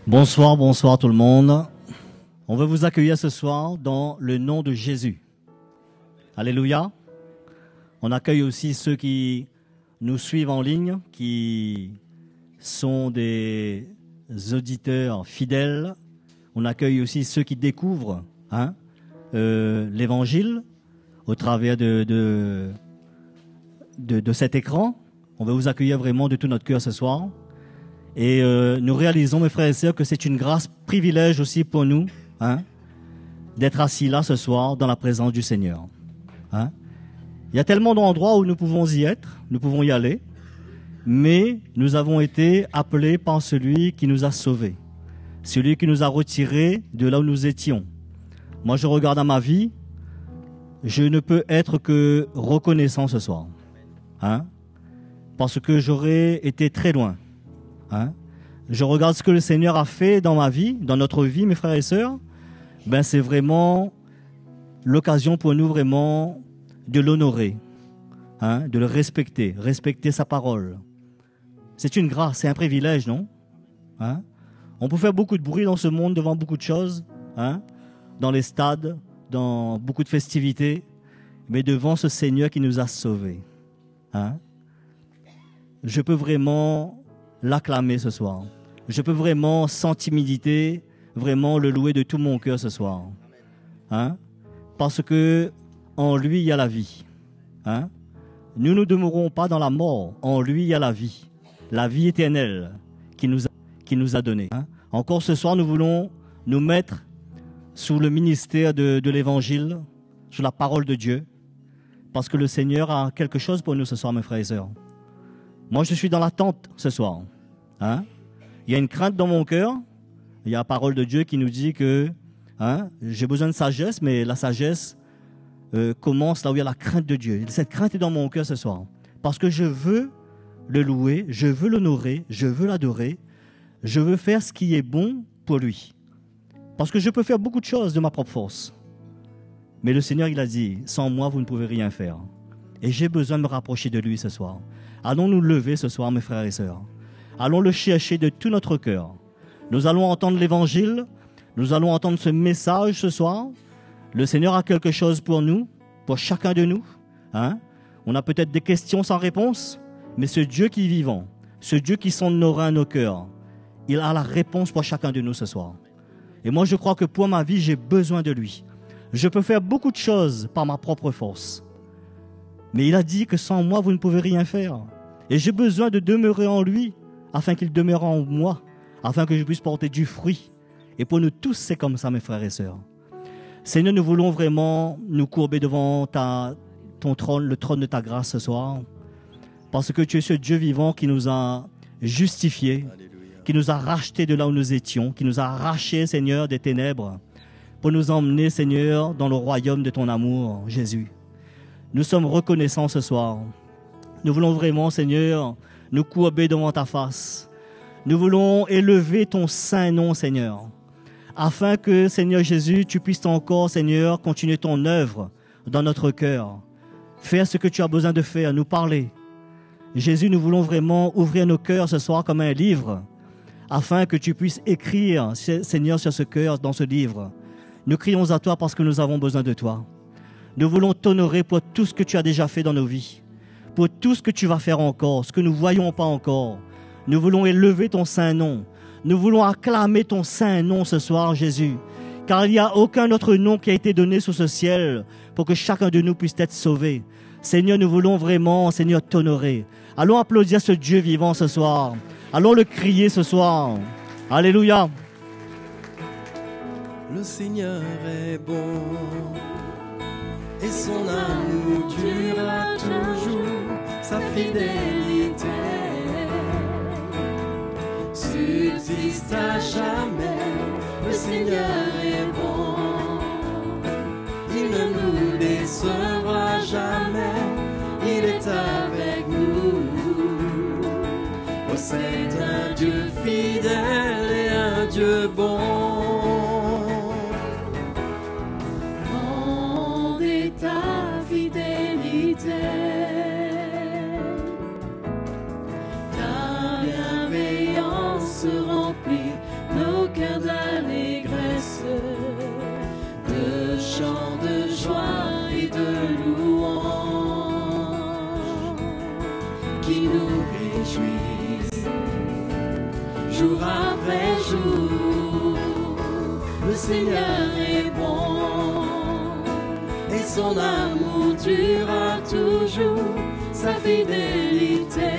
Bonsoir, bonsoir tout le monde. On veut vous accueillir ce soir dans le nom de Jésus. Alléluia. On accueille aussi ceux qui nous suivent en ligne, qui sont des auditeurs fidèles. On accueille aussi ceux qui découvrent l'Évangile au travers de cet écran. On veut vous accueillir vraiment de tout notre cœur ce soir. Et nous réalisons, mes frères et sœurs, que c'est une grâce, privilège aussi pour nous d'être assis là ce soir dans la présence du Seigneur. Il y a tellement d'endroits où nous pouvons y être, nous pouvons y aller, mais nous avons été appelés par celui qui nous a sauvés, celui qui nous a retirés de là où nous étions. Moi, je regarde à ma vie, je ne peux être que reconnaissant ce soir, parce que j'aurais été très loin. Je regarde ce que le Seigneur a fait dans ma vie, dans notre vie, mes frères et sœurs. C'est vraiment l'occasion pour nous vraiment de l'honorer, de le respecter, respecter sa parole. C'est une grâce, c'est un privilège, non? On peut faire beaucoup de bruit dans ce monde devant beaucoup de choses, dans les stades, dans beaucoup de festivités, mais devant ce Seigneur qui nous a sauvés. Je peux vraiment l'acclamer ce soir. Je peux vraiment, sans timidité, vraiment le louer de tout mon cœur ce soir. Parce que en lui, il y a la vie. Nous ne demeurons pas dans la mort. En lui, il y a la vie éternelle qui nous a donnée. Encore ce soir, nous voulons nous mettre sous le ministère de l'Évangile, sous la parole de Dieu, parce que le Seigneur a quelque chose pour nous ce soir, mes frères et sœurs. Moi, je suis dans l'attente ce soir. Il y a une crainte dans mon cœur. Il y a la parole de Dieu qui nous dit que j'ai besoin de sagesse, mais la sagesse commence là où il y a la crainte de Dieu. Cette crainte est dans mon cœur ce soir. Parce que je veux le louer, je veux l'honorer, je veux l'adorer. Je veux faire ce qui est bon pour lui. Parce que je peux faire beaucoup de choses de ma propre force. Mais le Seigneur, il a dit, sans moi, vous ne pouvez rien faire. Et j'ai besoin de me rapprocher de lui ce soir. Allons nous lever ce soir, mes frères et sœurs. Allons le chercher de tout notre cœur. Nous allons entendre l'Évangile. Nous allons entendre ce message ce soir. Le Seigneur a quelque chose pour nous, pour chacun de nous. On a peut-être des questions sans réponse, mais ce Dieu qui est vivant, ce Dieu qui sonde nos reins, nos cœurs, il a la réponse pour chacun de nous ce soir. Et moi, je crois que pour ma vie, j'ai besoin de lui. Je peux faire beaucoup de choses par ma propre force. Mais il a dit que sans moi, vous ne pouvez rien faire. Et j'ai besoin de demeurer en lui, afin qu'il demeure en moi, afin que je puisse porter du fruit. Et pour nous tous, c'est comme ça, mes frères et sœurs. Seigneur, nous voulons vraiment nous courber devant ton trône, le trône de ta grâce ce soir, parce que tu es ce Dieu vivant qui nous a justifiés, qui nous a rachetés de là où nous étions, qui nous a arrachés, Seigneur, des ténèbres, pour nous emmener, Seigneur, dans le royaume de ton amour, Jésus. Nous sommes reconnaissants ce soir. Nous voulons vraiment, Seigneur, nous courber devant ta face. Nous voulons élever ton saint nom, Seigneur, afin que, Seigneur Jésus, tu puisses encore, Seigneur, continuer ton œuvre dans notre cœur. Faire ce que tu as besoin de faire, nous parler. Jésus, nous voulons vraiment ouvrir nos cœurs ce soir comme un livre, afin que tu puisses écrire, Seigneur, sur ce cœur, dans ce livre. Nous crions à toi parce que nous avons besoin de toi. Nous voulons t'honorer pour tout ce que tu as déjà fait dans nos vies, pour tout ce que tu vas faire encore, ce que nous ne voyons pas encore. Nous voulons élever ton saint nom. Nous voulons acclamer ton saint nom ce soir, Jésus. Car il n'y a aucun autre nom qui a été donné sous ce ciel pour que chacun de nous puisse être sauvé. Seigneur, nous voulons vraiment, Seigneur, t'honorer. Allons applaudir ce Dieu vivant ce soir. Allons le crier ce soir. Alléluia. Le Seigneur est bon et son amour durera toujours, sa fidélité subsiste à jamais. Le Seigneur est bon, il ne nous décevra jamais, il est avec nous. Oh, c'est un Dieu fidèle et un Dieu bon. Ta fidélité, ta bienveillance remplit nos après jour, le Seigneur est bon, et son amour durera toujours, sa fidélité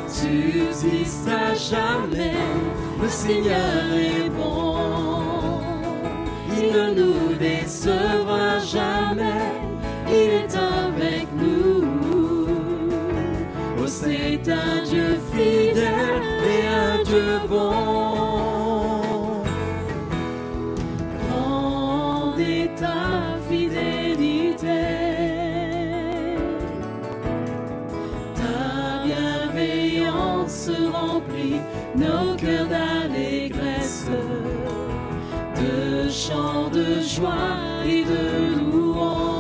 subsiste à jamais. Le Seigneur est bon, il ne nous décevra jamais, il est avec nous. Oh, c'est un Dieu fidèle et un Dieu bon. Grande est ta fidélité, ta bienveillance remplit nos cœurs d'allégresse, de chants de joie et de louanges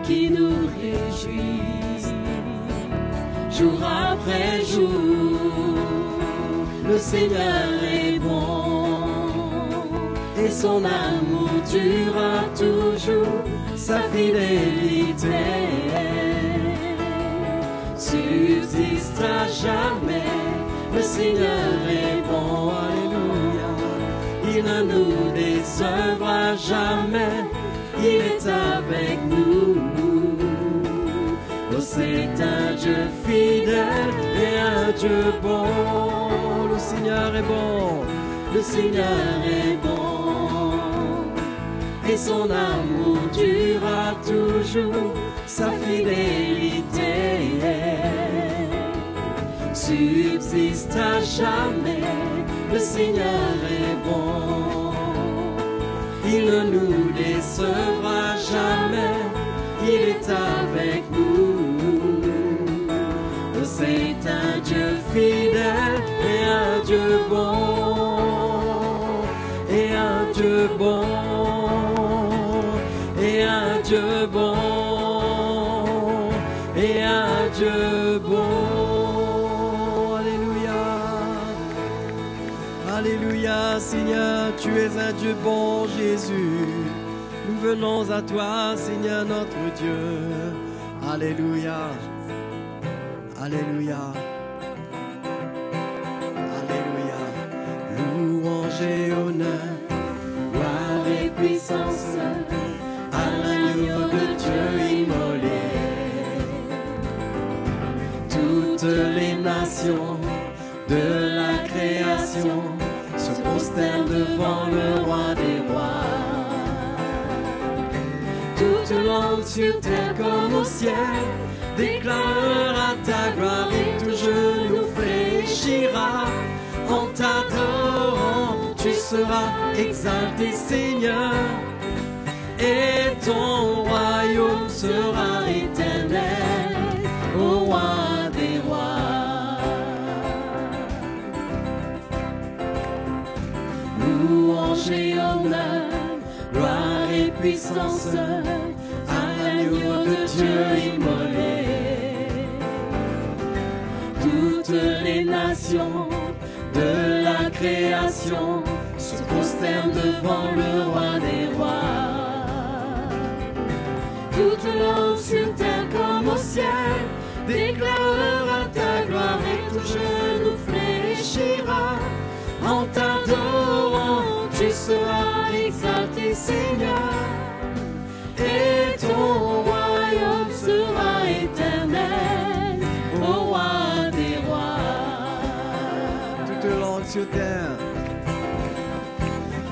qui nous réjouissent jour après jour. Le Seigneur est bon, et son amour durera toujours, sa fidélité subsiste à jamais. Le Seigneur est bon, alléluia, il ne nous décevra jamais, il est avec nous. Oh, c'est un Dieu fidèle et un Dieu bon. Le Seigneur est bon, le Seigneur est bon, et son amour durera toujours, sa fidélité subsiste à jamais. Le Seigneur est bon, il ne nous décevra jamais, il est avec nous. C'est un Dieu fidèle et un Dieu bon, et un Dieu bon, et un Dieu bon, et un Dieu bon. Alléluia, alléluia, Seigneur, tu es un Dieu bon, Jésus. Nous venons à toi, Seigneur notre Dieu. Alléluia. Alléluia, alléluia, louange et honneur, gloire et puissance à l'agneau de Dieu immolé. Toutes les nations de la création se prosternent devant le roi des rois. Toute langue sur terre comme au ciel déclarera ta gloire, et tout genou fléchira en t'adorant. Tu seras exalté, Seigneur, et ton royaume sera éternel, ô roi des rois. Louange et honneur, gloire et puissance à l'agneau de Dieu immolé. Toutes les nations de la création se prosternent devant le roi des rois. Toute langue sur terre comme au ciel déclarera ta gloire, et tout genou fléchira en t'adorant. Tu seras exalté, Seigneur, et ton royaume sera éternel, ô roi des rois. Toute langue sur terre,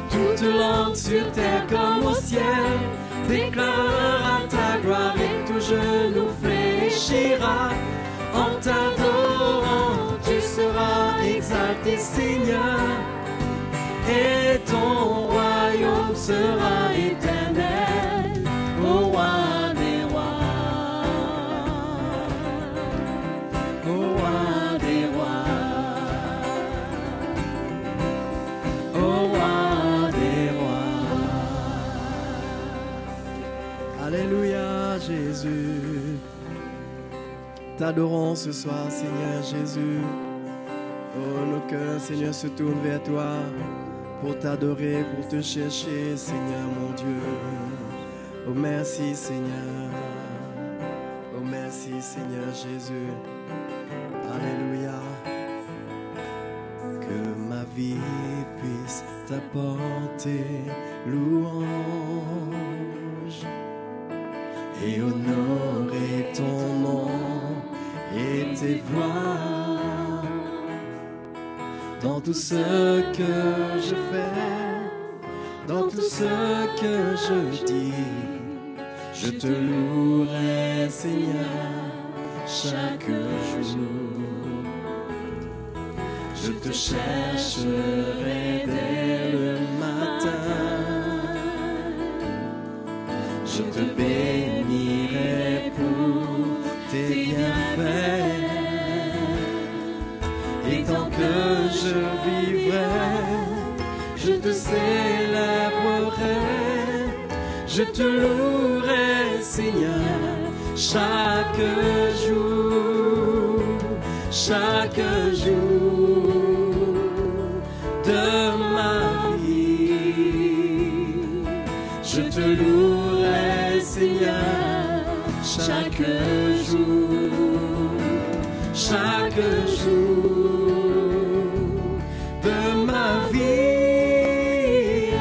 toute langue sur terre comme au ciel déclarera ta gloire, et tout genou fléchira en t'adorant. Tu seras exalté, Seigneur, et ton royaume sera éternel, ô roi des rois, ô roi des rois, ô roi des rois. Alléluia, Jésus. T'adorons ce soir, Seigneur Jésus. Oh, nos cœurs, Seigneur, se tournent vers toi pour t'adorer, pour te chercher, Seigneur mon Dieu. Oh, merci, Seigneur. Oh, merci, Seigneur Jésus. t'apporter louange et honorer ton nom et tes voix. Dans tout ce que je fais, dans tout ce que je dis, je te louerai, Seigneur, chaque jour. Je te chercherai dès le matin, je te bénirai pour tes bienfaits. Et tant que je vivrai, je te célébrerai, je te louerai, Seigneur, chaque jour, chaque jour de ma vie. Je te louerai, Seigneur, chaque jour, chaque jour de ma vie.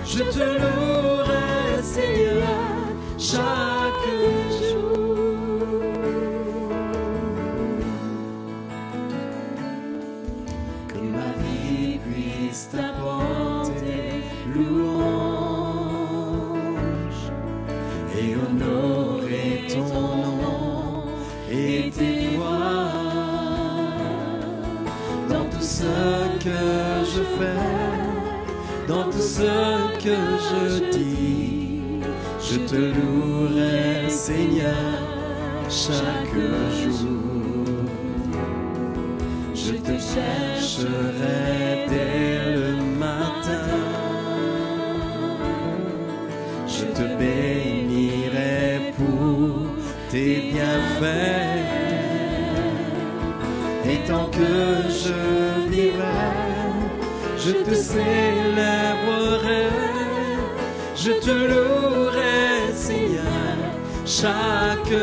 Je te louerai, Seigneur, chaque jour. Que ma vie puisse t'apporter louange et honorer ton nom et tes voix. Dans tout ce que je fais, dans tout ce que je dis, je te louerai, Seigneur, chaque jour. Je te chercherai dès le matin, je te bénirai pour tes bienfaits. Et tant que je vivrai, je te célébrerai, je te louerai, Seigneur, chaque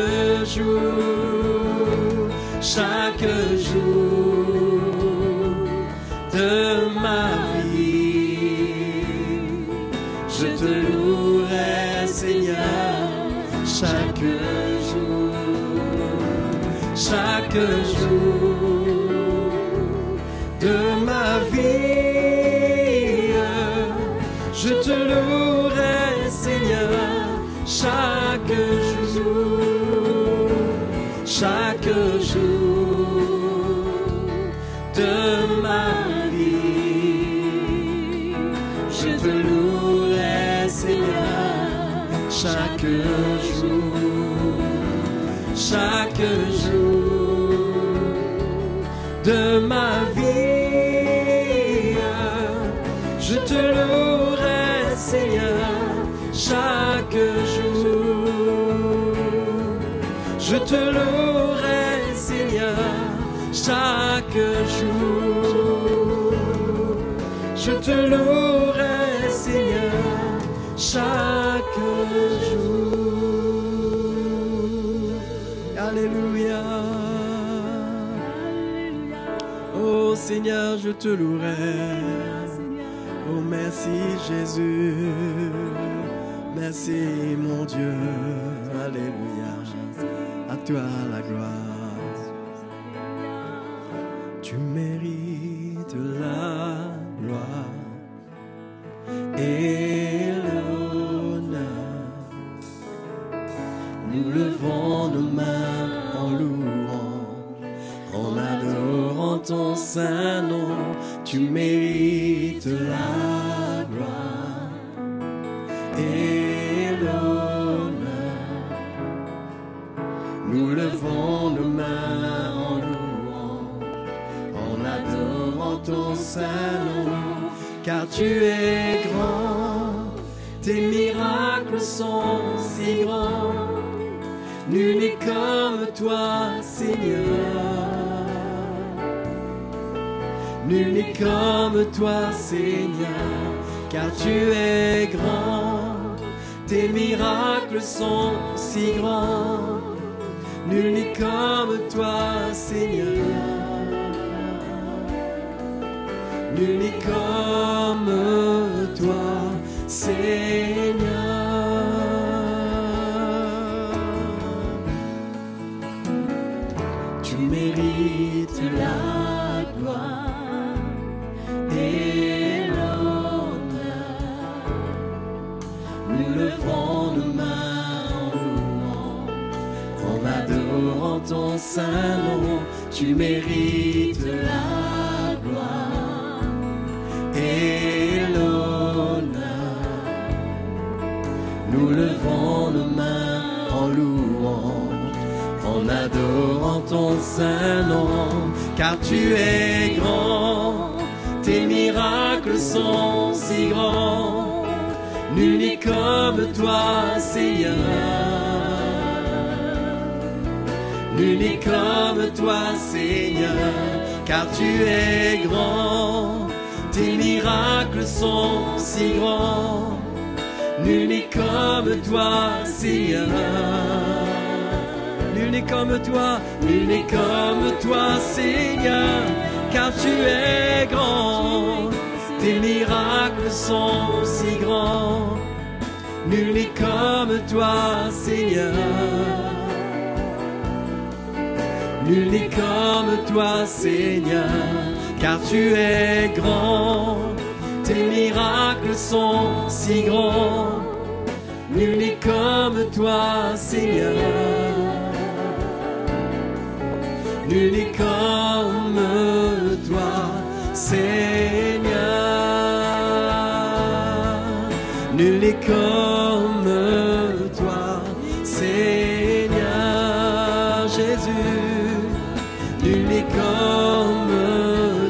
jour, chaque jour de ma vie. Je te louerai, Seigneur, chaque jour, chaque jour de ma vie. Je te louerai, Seigneur, chaque jour, chaque jour de ma vie. Je te louerai, Seigneur, chaque jour, chaque jour de ma vie. Je te louerai, Seigneur, chaque jour. Je te louerai, Seigneur, chaque jour. Je te louerai, Seigneur, chaque jour. Alléluia. Oh Seigneur, je te louerai. Oh merci Jésus. Merci mon Dieu. Alléluia. À toi la gloire. Tu mérites la gloire et l'honneur. Nous levons nos mains en louant, en adorant ton saint nom. Tu mérites la gloire et l'honneur. Nous levons nos mains en louant, en adorant ton saint nom. Car tu es grand, tes miracles sont si grands. Nul n'est comme toi, Seigneur. Nul n'est comme toi, Seigneur. Car tu es grand, tes miracles sont si grands. Nul n'est comme toi, Seigneur. Nul n'est comme comme toi, Seigneur. Tu mérites la gloire et l'honneur. Nous levons nos mains en louant, en adorant ton saint nom. Tu mérites la gloire et l'honneur. Nous levons nos mains en louant, en adorant ton saint nom. Car tu es grand, tes miracles sont si grands. Nul n'est comme toi, Seigneur. Nul n'est comme toi, Seigneur, car tu es grand, tes miracles sont si grands. Nul n'est comme toi, Seigneur. Nul n'est comme toi, nul n'est comme toi, Seigneur, car tu es grand, tes miracles sont si grands. Nul n'est comme toi, Seigneur. Nul n'est comme toi, Seigneur, car tu es grand, tes miracles sont si grands. Nul n'est comme toi, Seigneur. Nul n'est comme toi, Seigneur. Nul n'est comme toi, Seigneur Jésus. Nul n'est comme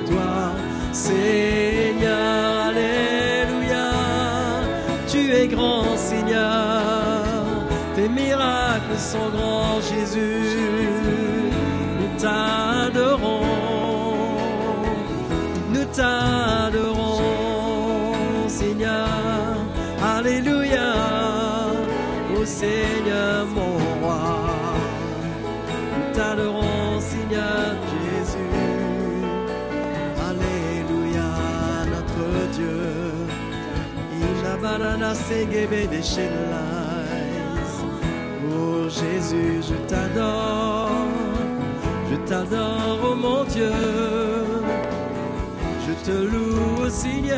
toi, Seigneur, alléluia. Tu es grand, Seigneur, tes miracles sont grands, Jésus. Nous t'adorons, Seigneur, alléluia. Ô Seigneur, mon roi, nous t'adorons, Seigneur Jésus. Alléluia, notre Dieu. Oh Jésus, je t'adore, oh mon Dieu. Je te loue, oh Seigneur.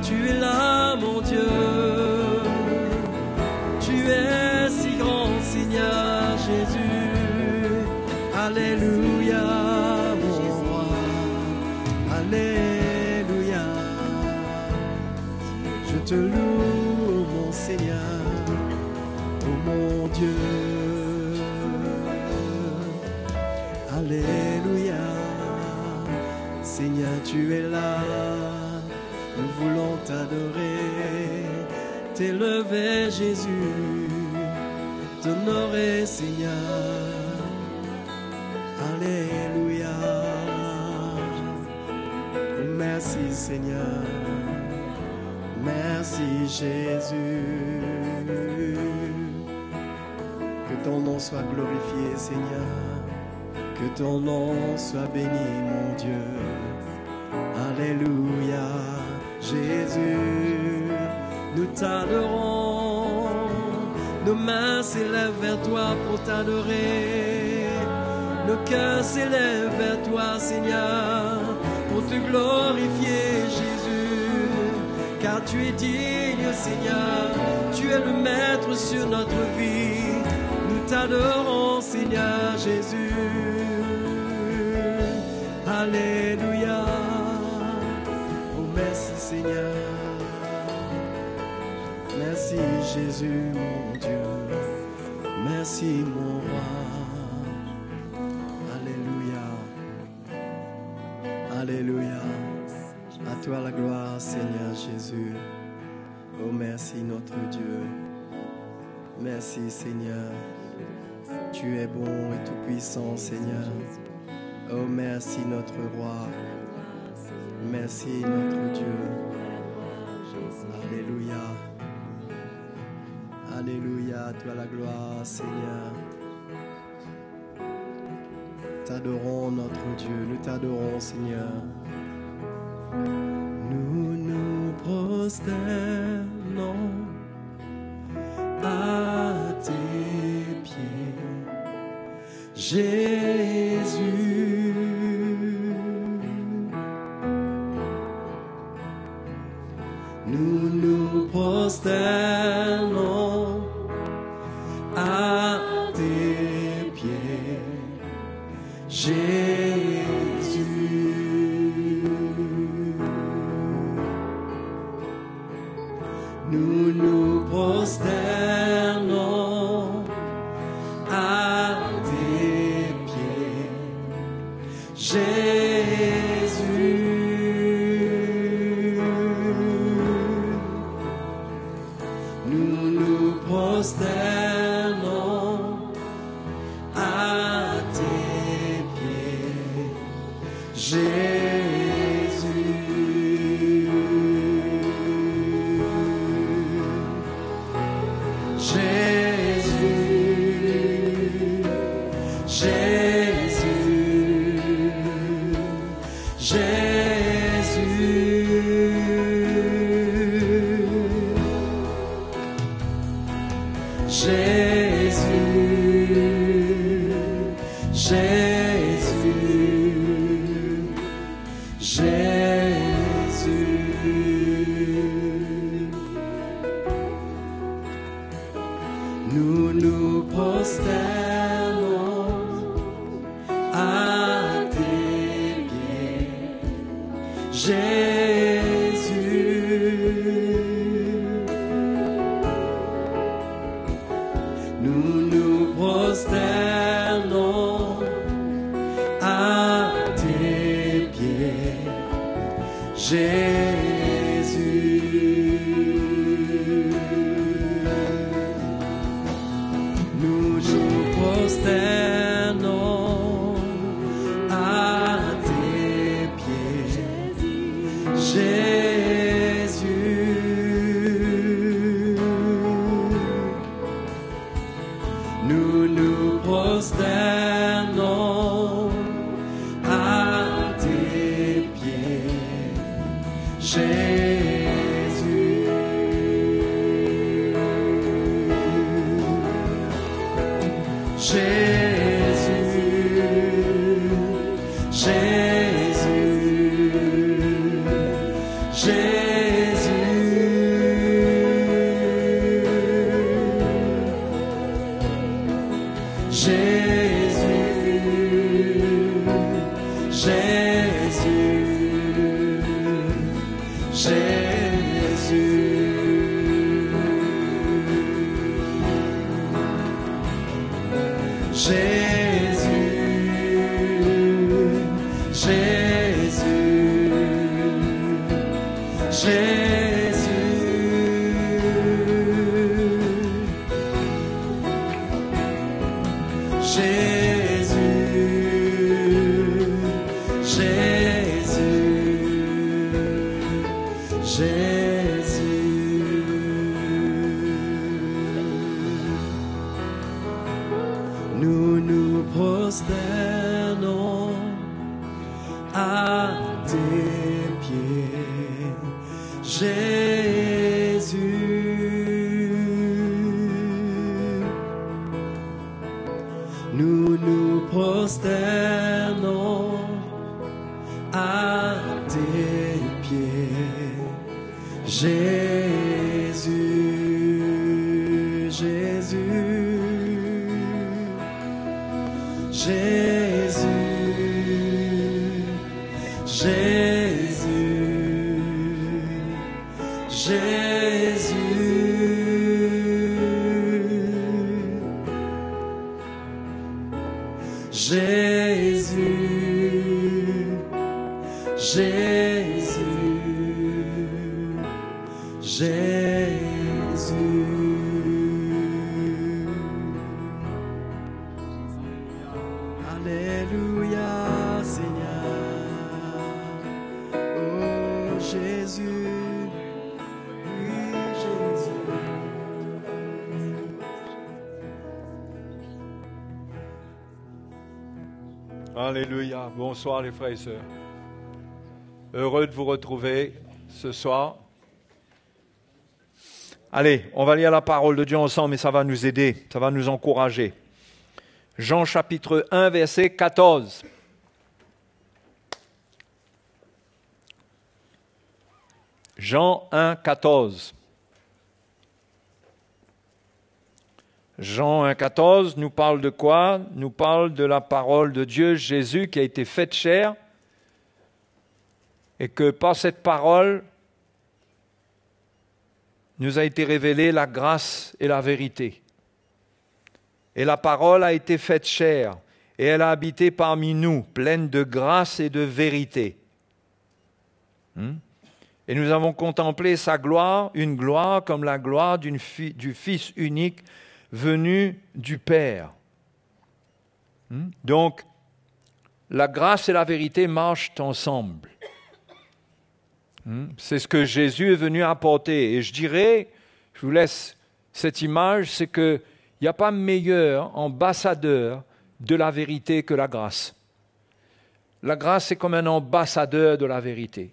Tu es là, mon Dieu. Tu es si grand, Seigneur Jésus. Alléluia, mon roi. Alléluia. Je te loue, mon Seigneur, oh mon Dieu. Alléluia. Seigneur, tu es là. Nous voulons t'adorer, t'élever, Jésus, t'honorer, Seigneur. Alléluia. Merci, Seigneur. Merci, Jésus. Que ton nom soit glorifié, Seigneur. Que ton nom soit béni, mon Dieu. Alléluia. Jésus, nous t'adorons. Nos mains s'élèvent vers toi pour t'adorer. Nos cœurs s'élèvent vers toi, Seigneur, pour te glorifier, Jésus. Car tu es digne, Seigneur. Tu es le maître sur notre vie. Nous t'adorons, Seigneur Jésus. Alléluia. Oh, merci, Seigneur. Merci, Jésus, mon Dieu. Merci, mon roi. Alléluia. Alléluia. À toi la gloire, Seigneur Jésus. Oh, merci, notre Dieu. Merci, Seigneur. Tu es bon et tout-puissant, Seigneur. Oh, merci, notre roi. Merci, notre Dieu. Alléluia. Alléluia, à toi la gloire, Seigneur. T'adorons, notre Dieu. Nous t'adorons, Seigneur. prosternons à tes pieds, Jésus. Nous nous prosternons à tes pieds, Jésus. Nous nous prosternons à tes pieds, Jésus. Nous nous prosternons à tes pieds, Jésus. Nous nous prosternons à tes pieds, Jésus. Nous nous prosternons à tes pieds, Jésus. Nous nous prosternons à tes pieds, Jésus. Nous nous prosternons à tes pieds, Jésus. Nous nous prosternons à tes pieds, Jésus. Nous nous prosternons à tes pieds, Jésus, Jésus. Jésus, Jésus, Jésus, Jésus, Jésus, Jésus. Alléluia, Seigneur. Oh Jésus, oui Jésus. Alléluia. Bonsoir les frères et sœurs. Heureux de vous retrouver ce soir Allez, on va lire la parole de Dieu ensemble et ça va nous aider, ça va nous encourager. Jean chapitre 1, verset 14. Jean 1, 14. Jean 1, 14 nous parle de quoi? Nous parle de la parole de Dieu, Jésus qui a été fait chair et que par cette parole nous a été révélée la grâce et la vérité. Et la parole a été faite chair et elle a habité parmi nous, pleine de grâce et de vérité. Et nous avons contemplé sa gloire, une gloire comme la gloire du Fils unique venu du Père. Donc, la grâce et la vérité marchent ensemble. C'est ce que Jésus est venu apporter. Et je dirais, je vous laisse cette image, c'est qu'il n'y a pas meilleur ambassadeur de la vérité que la grâce. La grâce est comme un ambassadeur de la vérité.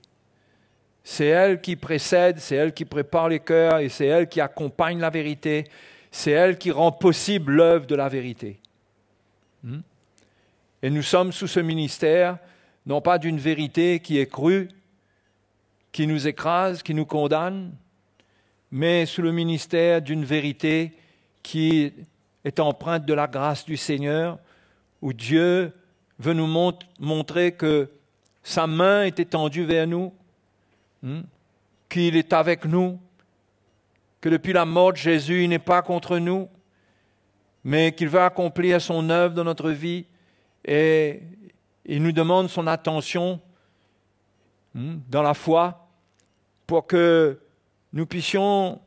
C'est elle qui précède, c'est elle qui prépare les cœurs et c'est elle qui accompagne la vérité. C'est elle qui rend possible l'œuvre de la vérité. Et nous sommes sous ce ministère, non pas d'une vérité qui est crue, qui nous écrase, qui nous condamne, mais sous le ministère d'une vérité qui est empreinte de la grâce du Seigneur, où Dieu veut nous montrer que sa main est étendue vers nous, qu'il est avec nous, que depuis la mort de Jésus, il n'est pas contre nous, mais qu'il veut accomplir son œuvre dans notre vie et il nous demande son attention dans la foi pour que nous puissions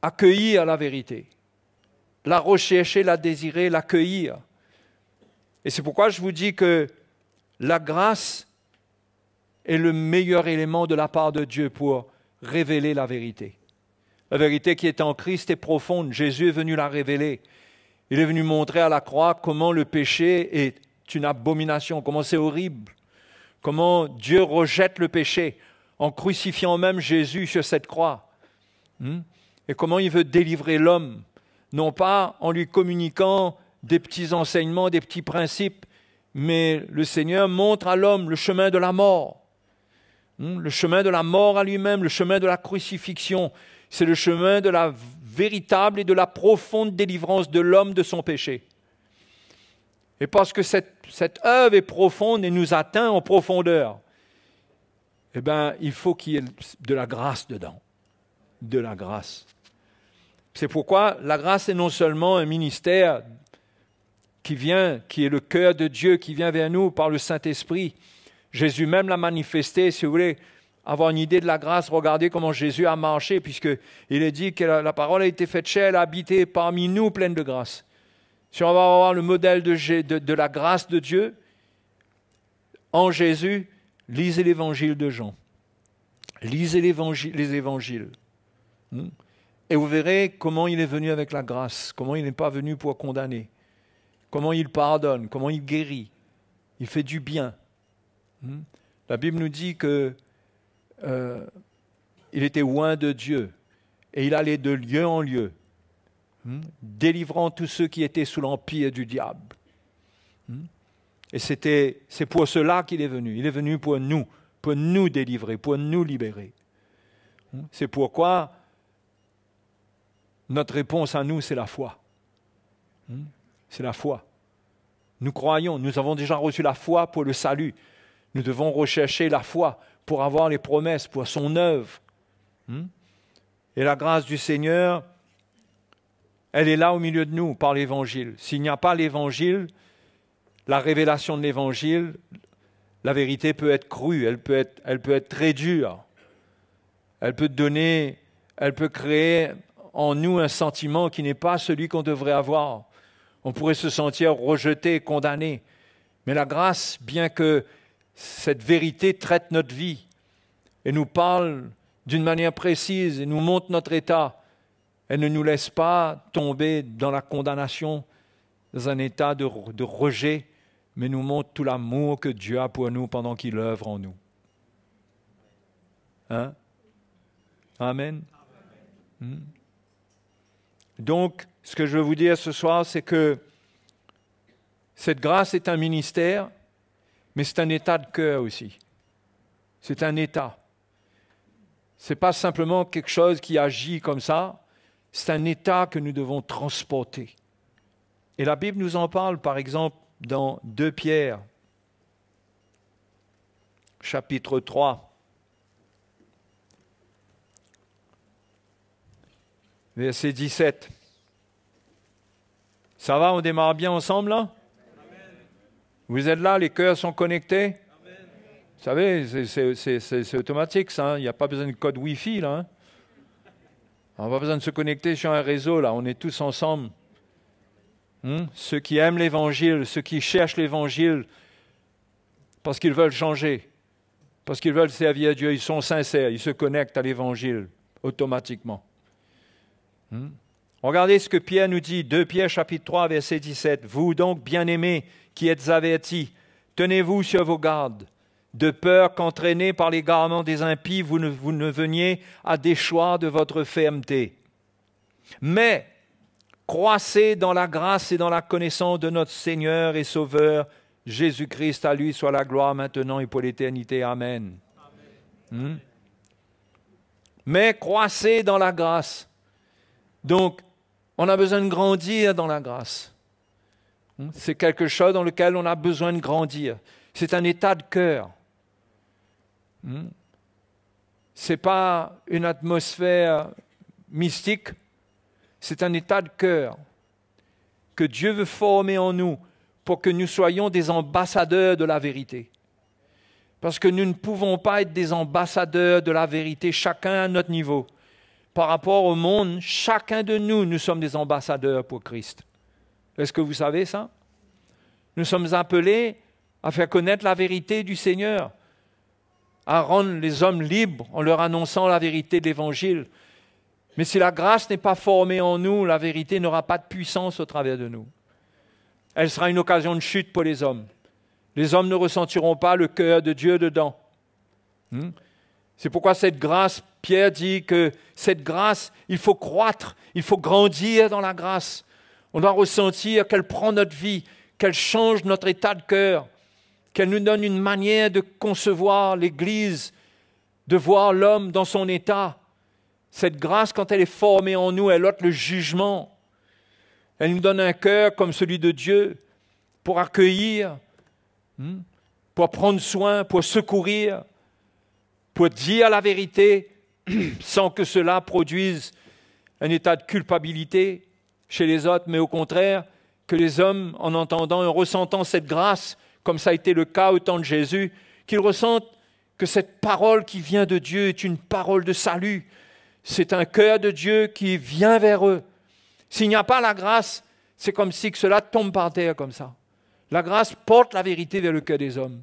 accueillir la vérité, la rechercher, la désirer, l'accueillir. Et c'est pourquoi je vous dis que la grâce est le meilleur élément de la part de Dieu pour révéler la vérité. La vérité qui est en Christ est profonde. Jésus est venu la révéler. Il est venu montrer à la croix comment le péché est une abomination, comment c'est horrible, comment Dieu rejette le péché en crucifiant même Jésus sur cette croix. Et comment il veut délivrer l'homme, non pas en lui communiquant des petits enseignements, des petits principes, mais le Seigneur montre à l'homme le chemin de la mort. Le chemin de la mort à lui-même, le chemin de la crucifixion. C'est le chemin de la véritable et de la profonde délivrance de l'homme de son péché. Et parce que cette œuvre est profonde et nous atteint en profondeur, eh bien, il faut qu'il y ait de la grâce dedans. De la grâce. C'est pourquoi la grâce est non seulement un ministère qui est le cœur de Dieu, qui vient vers nous par le Saint-Esprit. Jésus même l'a manifesté. Si vous voulez avoir une idée de la grâce, regardez comment Jésus a marché, puisqu'il est dit que la parole a été faite chair, elle a habité parmi nous pleine de grâce. Si on va avoir le modèle de la grâce de Dieu, en Jésus, lisez l'évangile de Jean. Lisez les évangiles. Et vous verrez comment il est venu avec la grâce, comment il n'est pas venu pour condamner, comment il pardonne, comment il guérit, il fait du bien. La Bible nous dit que il était loin de Dieu et il allait de lieu en lieu, délivrant tous ceux qui étaient sous l'empire du diable. Et c'est pour cela qu'il est venu. Il est venu pour nous délivrer, pour nous libérer. C'est pourquoi notre réponse à nous, c'est la foi. C'est la foi. Nous croyons, nous avons déjà reçu la foi pour le salut. Nous devons rechercher la foi pour avoir les promesses, pour son œuvre. Et la grâce du Seigneur, elle est là au milieu de nous par l'Évangile. S'il n'y a pas l'Évangile, la révélation de l'Évangile, la vérité peut être crue, elle peut être très dure. Elle peut créer en nous un sentiment qui n'est pas celui qu'on devrait avoir. On pourrait se sentir rejeté, condamné. Mais la grâce, bien que cette vérité traite notre vie et nous parle d'une manière précise et nous montre notre état, elle ne nous laisse pas tomber dans la condamnation, dans un état de rejet, mais nous montre tout l'amour que Dieu a pour nous pendant qu'il œuvre en nous. Amen. Donc, ce que je veux vous dire ce soir, c'est que cette grâce est un ministère, mais c'est un état de cœur aussi. C'est un état. Ce n'est pas simplement quelque chose qui agit comme ça, c'est un état que nous devons transporter. Et la Bible nous en parle, par exemple, dans 2 Pierre, chapitre 3, verset 17. Ça va, on démarre bien ensemble là? Vous êtes là, les cœurs sont connectés? Amen. Vous savez, c'est automatique ça, hein? Il n'y a pas besoin de code Wi-Fi là. Hein? On n'a pas besoin de se connecter sur un réseau là, on est tous ensemble. Ceux qui aiment l'Évangile, ceux qui cherchent l'Évangile parce qu'ils veulent changer, parce qu'ils veulent servir Dieu, ils sont sincères, ils se connectent à l'Évangile automatiquement. Regardez ce que Pierre nous dit, 2 Pierre chapitre 3 verset 17. Vous donc, bien-aimés, qui êtes avertis, tenez-vous sur vos gardes, de peur qu'entraînés par l'égarement des impies, vous ne veniez à déchoir de votre fermeté. Mais croissez dans la grâce et dans la connaissance de notre Seigneur et Sauveur, Jésus-Christ. À lui soit la gloire maintenant et pour l'éternité. Amen. Mais croissez dans la grâce. Donc, on a besoin de grandir dans la grâce. C'est quelque chose dans lequel on a besoin de grandir. C'est un état de cœur. Ce n'est pas une atmosphère mystique, c'est un état de cœur que Dieu veut former en nous pour que nous soyons des ambassadeurs de la vérité. Parce que nous ne pouvons pas être des ambassadeurs de la vérité, chacun à notre niveau. Par rapport au monde, chacun de nous, nous sommes des ambassadeurs pour Christ. Est-ce que vous savez ça? Nous sommes appelés à faire connaître la vérité du Seigneur, à rendre les hommes libres en leur annonçant la vérité de l'Évangile. Mais si la grâce n'est pas formée en nous, la vérité n'aura pas de puissance au travers de nous. Elle sera une occasion de chute pour les hommes. Les hommes ne ressentiront pas le cœur de Dieu dedans. C'est pourquoi cette grâce, Pierre dit que cette grâce, il faut croître, il faut grandir dans la grâce. On doit ressentir qu'elle prend notre vie, qu'elle change notre état de cœur, qu'elle nous donne une manière de concevoir l'Église, de voir l'homme dans son état. Cette grâce, quand elle est formée en nous, elle ôte le jugement. Elle nous donne un cœur comme celui de Dieu pour accueillir, pour prendre soin, pour secourir, pour dire la vérité sans que cela produise un état de culpabilité chez les autres, mais au contraire, que les hommes, en entendant et en ressentant cette grâce, comme ça a été le cas au temps de Jésus, qu'ils ressentent que cette parole qui vient de Dieu est une parole de salut. C'est un cœur de Dieu qui vient vers eux. S'il n'y a pas la grâce, c'est comme si que cela tombe par terre comme ça. La grâce porte la vérité vers le cœur des hommes.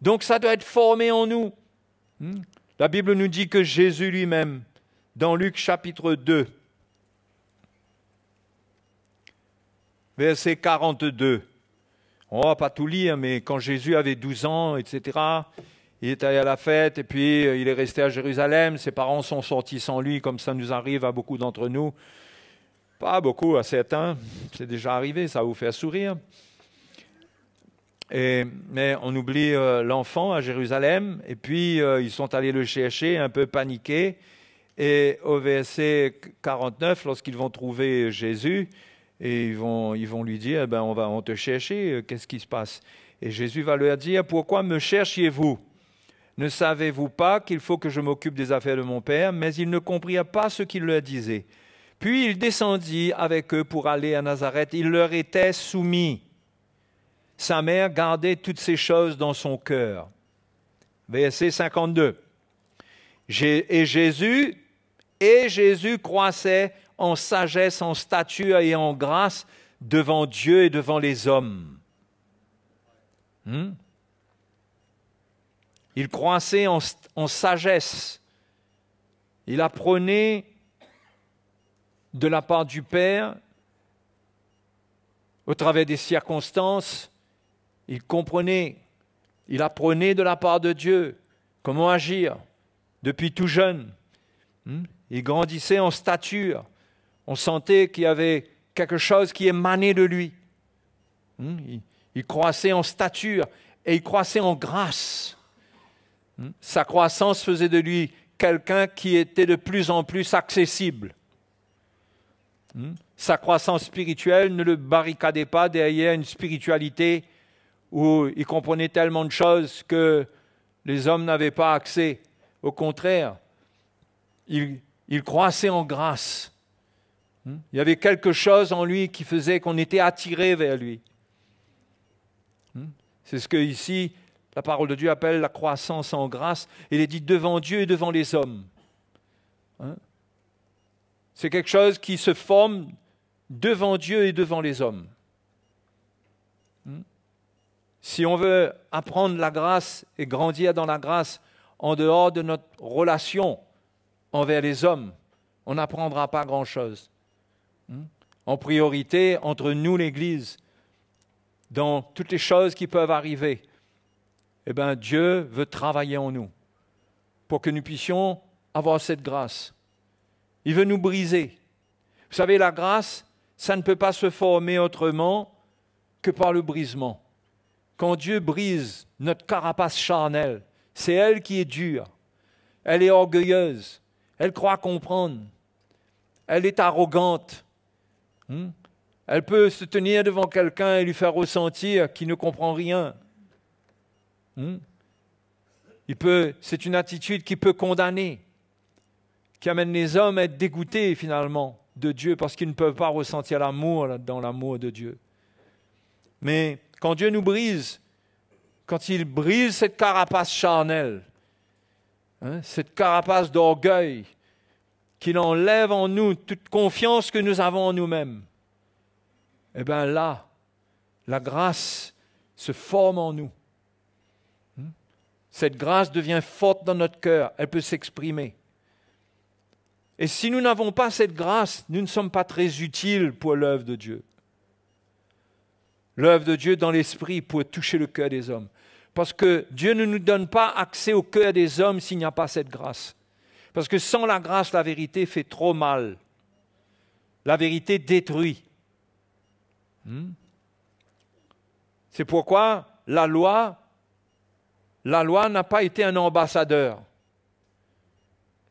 Donc ça doit être formé en nous. La Bible nous dit que Jésus lui-même, dans Luc chapitre 2, verset 42, on ne va pas tout lire, mais quand Jésus avait 12 ans, etc., il est allé à la fête et puis il est resté à Jérusalem. Ses parents sont sortis sans lui, comme ça nous arrive à beaucoup d'entre nous. Pas beaucoup, à certains. C'est déjà arrivé, ça va vous faire sourire. Mais on oublie l'enfant à Jérusalem. Et puis ils sont allés le chercher, un peu paniqués. Et au verset 49, lorsqu'ils vont trouver Jésus, et ils vont lui dire, on te chercher, qu'est-ce qui se passe? Et Jésus va leur dire, pourquoi me cherchiez-vous? Ne savez-vous pas qu'il faut que je m'occupe des affaires de mon Père? Mais ils ne comprirent pas ce qu'il leur disait. Puis il descendit avec eux pour aller à Nazareth. Il leur était soumis. Sa mère gardait toutes ces choses dans son cœur. Verset 52. Et Jésus croissait en sagesse, en stature et en grâce devant Dieu et devant les hommes. Il croissait en sagesse. Il apprenait de la part du Père, au travers des circonstances, il comprenait, il apprenait de la part de Dieu comment agir depuis tout jeune. Il grandissait en stature. On sentait qu'il y avait quelque chose qui émanait de lui. Il croissait en stature et il croissait en grâce. Sa croissance faisait de lui quelqu'un qui était de plus en plus accessible. Sa croissance spirituelle ne le barricadait pas derrière une spiritualité où il comprenait tellement de choses que les hommes n'avaient pas accès. Au contraire, il croissait en grâce. Il y avait quelque chose en lui qui faisait qu'on était attiré vers lui. C'est ce que ici, la parole de Dieu appelle la croissance en grâce. Il est dit devant Dieu et devant les hommes. C'est quelque chose qui se forme devant Dieu et devant les hommes. Si on veut apprendre la grâce et grandir dans la grâce en dehors de notre relation envers les hommes, on n'apprendra pas grand-chose. En priorité, entre nous, l'Église, dans toutes les choses qui peuvent arriver, Dieu veut travailler en nous pour que nous puissions avoir cette grâce. Il veut nous briser. Vous savez, la grâce, ça ne peut pas se former autrement que par le brisement. Quand Dieu brise notre carapace charnelle, c'est elle qui est dure. Elle est orgueilleuse. Elle croit comprendre. Elle est arrogante. Elle peut se tenir devant quelqu'un et lui faire ressentir qu'il ne comprend rien. C'est une attitude qui peut condamner, qui amène les hommes à être dégoûtés finalement de Dieu parce qu'ils ne peuvent pas ressentir l'amour dans l'amour de Dieu. Mais quand Dieu nous brise, quand il brise cette carapace charnelle, cette carapace d'orgueil, qu'il enlève en nous toute confiance que nous avons en nous-mêmes, là, la grâce se forme en nous. Cette grâce devient forte dans notre cœur, elle peut s'exprimer. Et si nous n'avons pas cette grâce, nous ne sommes pas très utiles pour l'œuvre de Dieu. L'œuvre de Dieu dans l'esprit pour toucher le cœur des hommes. Parce que Dieu ne nous donne pas accès au cœur des hommes s'il n'y a pas cette grâce. Parce que sans la grâce, la vérité fait trop mal. La vérité détruit. C'est pourquoi la loi n'a pas été un ambassadeur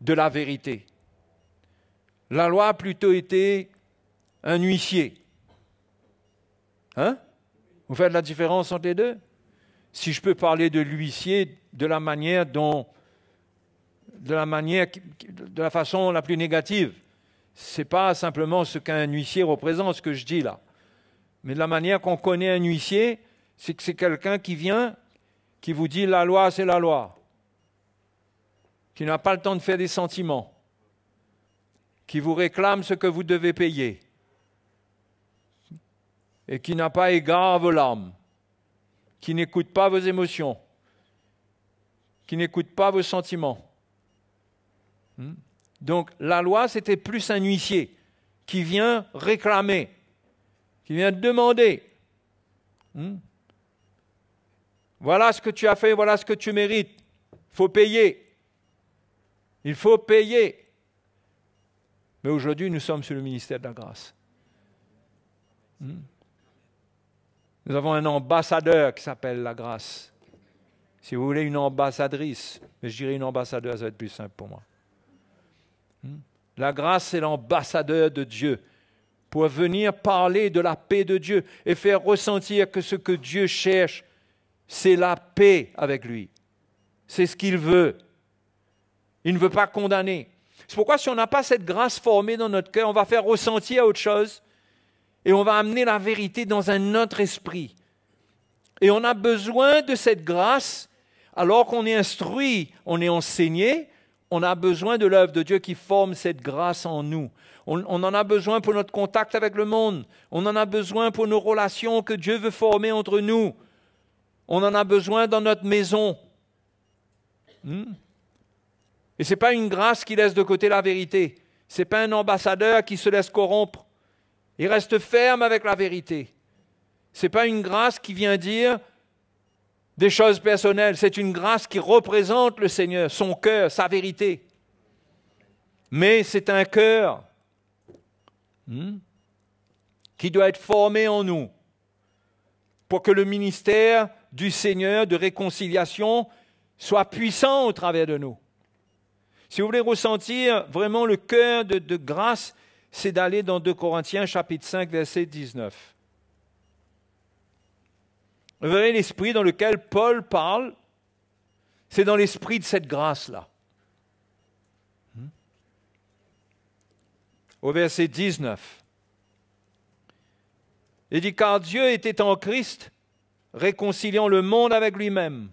de la vérité. La loi a plutôt été un huissier. Vous faites la différence entre les deux? Si je peux parler de l'huissier de la façon la plus négative, ce n'est pas simplement ce qu'un huissier représente, ce que je dis là. Mais de la manière qu'on connaît un huissier, c'est que c'est quelqu'un qui vient, qui vous dit la loi, c'est la loi, qui n'a pas le temps de faire des sentiments, qui vous réclame ce que vous devez payer et qui n'a pas égard à vos larmes, qui n'écoute pas vos émotions, qui n'écoute pas vos sentiments. Donc la loi, c'était plus un huissier qui vient réclamer, qui vient demander. Voilà ce que tu as fait, voilà ce que tu mérites. Il faut payer. Il faut payer. Mais aujourd'hui, nous sommes sur le ministère de la grâce. Nous avons un ambassadeur qui s'appelle la grâce. Si vous voulez, une ambassadrice, mais je dirais une ambassadeur, ça va être plus simple pour moi. La grâce, c'est l'ambassadeur de Dieu pour venir parler de la paix de Dieu et faire ressentir que ce que Dieu cherche, c'est la paix avec lui. C'est ce qu'il veut. Il ne veut pas condamner. C'est pourquoi si on n'a pas cette grâce formée dans notre cœur, on va faire ressentir autre chose et on va amener la vérité dans un autre esprit. Et on a besoin de cette grâce alors qu'on est instruit, on est enseigné, on a besoin de l'œuvre de Dieu qui forme cette grâce en nous. On en a besoin pour notre contact avec le monde. On en a besoin pour nos relations que Dieu veut former entre nous. On en a besoin dans notre maison. Et ce n'est pas une grâce qui laisse de côté la vérité. Ce n'est pas un ambassadeur qui se laisse corrompre. Il reste ferme avec la vérité. Ce n'est pas une grâce qui vient dire des choses personnelles. C'est une grâce qui représente le Seigneur, son cœur, sa vérité. Mais c'est un cœur qui doit être formé en nous pour que le ministère du Seigneur de réconciliation soit puissant au travers de nous. Si vous voulez ressentir vraiment le cœur de grâce, c'est d'aller dans 2 Corinthiens chapitre 5, verset 19. Vous verrez l'esprit dans lequel Paul parle, c'est dans l'esprit de cette grâce-là. Au verset 19, il dit « Car Dieu était en Christ, réconciliant le monde avec lui-même,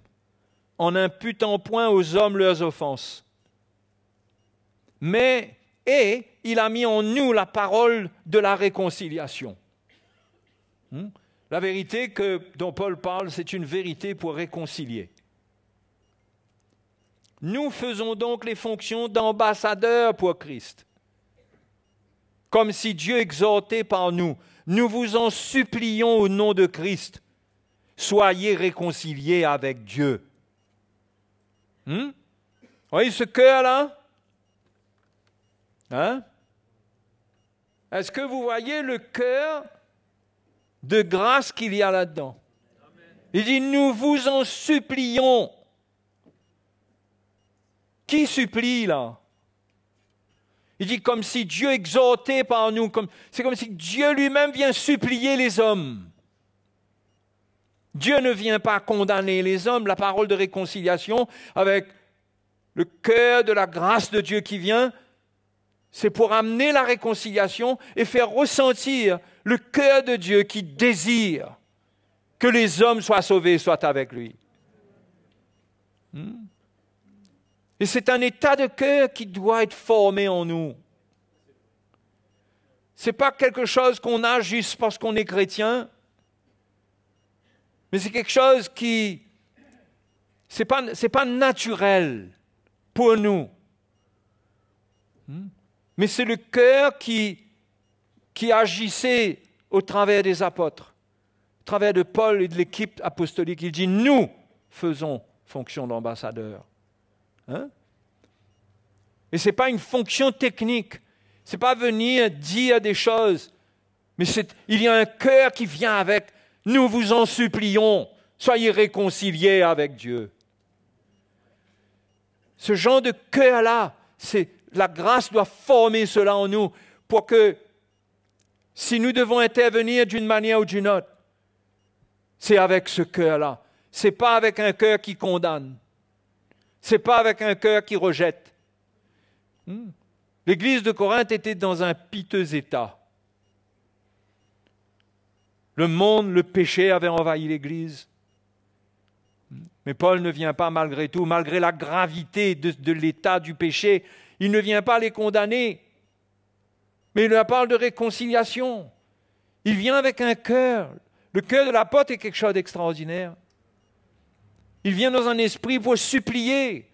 en n'imputant point aux hommes leurs offenses. Mais, il a mis en nous la parole de la réconciliation. » La vérité dont Paul parle, c'est une vérité pour réconcilier. Nous faisons donc les fonctions d'ambassadeurs pour Christ. Comme si Dieu exhortait par nous, nous vous en supplions au nom de Christ, soyez réconciliés avec Dieu. Vous voyez ce cœur-là? Est-ce que vous voyez le cœur de grâce qu'il y a là-dedans? Il dit, nous vous en supplions. Qui supplie là? Il dit comme si Dieu exhortait par nous, c'est comme si Dieu lui-même vient supplier les hommes. Dieu ne vient pas condamner les hommes, la parole de réconciliation avec le cœur de la grâce de Dieu qui vient, c'est pour amener la réconciliation et faire ressentir le cœur de Dieu qui désire que les hommes soient sauvés, soient avec lui. Et c'est un état de cœur qui doit être formé en nous. Ce n'est pas quelque chose qu'on a juste parce qu'on est chrétien, mais c'est quelque chose qui c'est pas naturel pour nous. Mais c'est le cœur qui agissait au travers des apôtres, au travers de Paul et de l'équipe apostolique. Il dit, nous faisons fonction d'ambassadeur. Et ce n'est pas une fonction technique. Ce n'est pas venir dire des choses. Mais il y a un cœur qui vient avec. Nous vous en supplions. Soyez réconciliés avec Dieu. Ce genre de cœur-là, la grâce doit former cela en nous pour que si nous devons intervenir d'une manière ou d'une autre, c'est avec ce cœur-là. Ce n'est pas avec un cœur qui condamne. Ce n'est pas avec un cœur qui rejette. L'église de Corinthe était dans un piteux état. Le monde, le péché avait envahi l'église. Mais Paul ne vient pas malgré tout, malgré la gravité de l'état du péché, il ne vient pas les condamner. Mais il leur parle de réconciliation. Il vient avec un cœur. Le cœur de l'apôtre est quelque chose d'extraordinaire. Il vient dans un esprit pour supplier,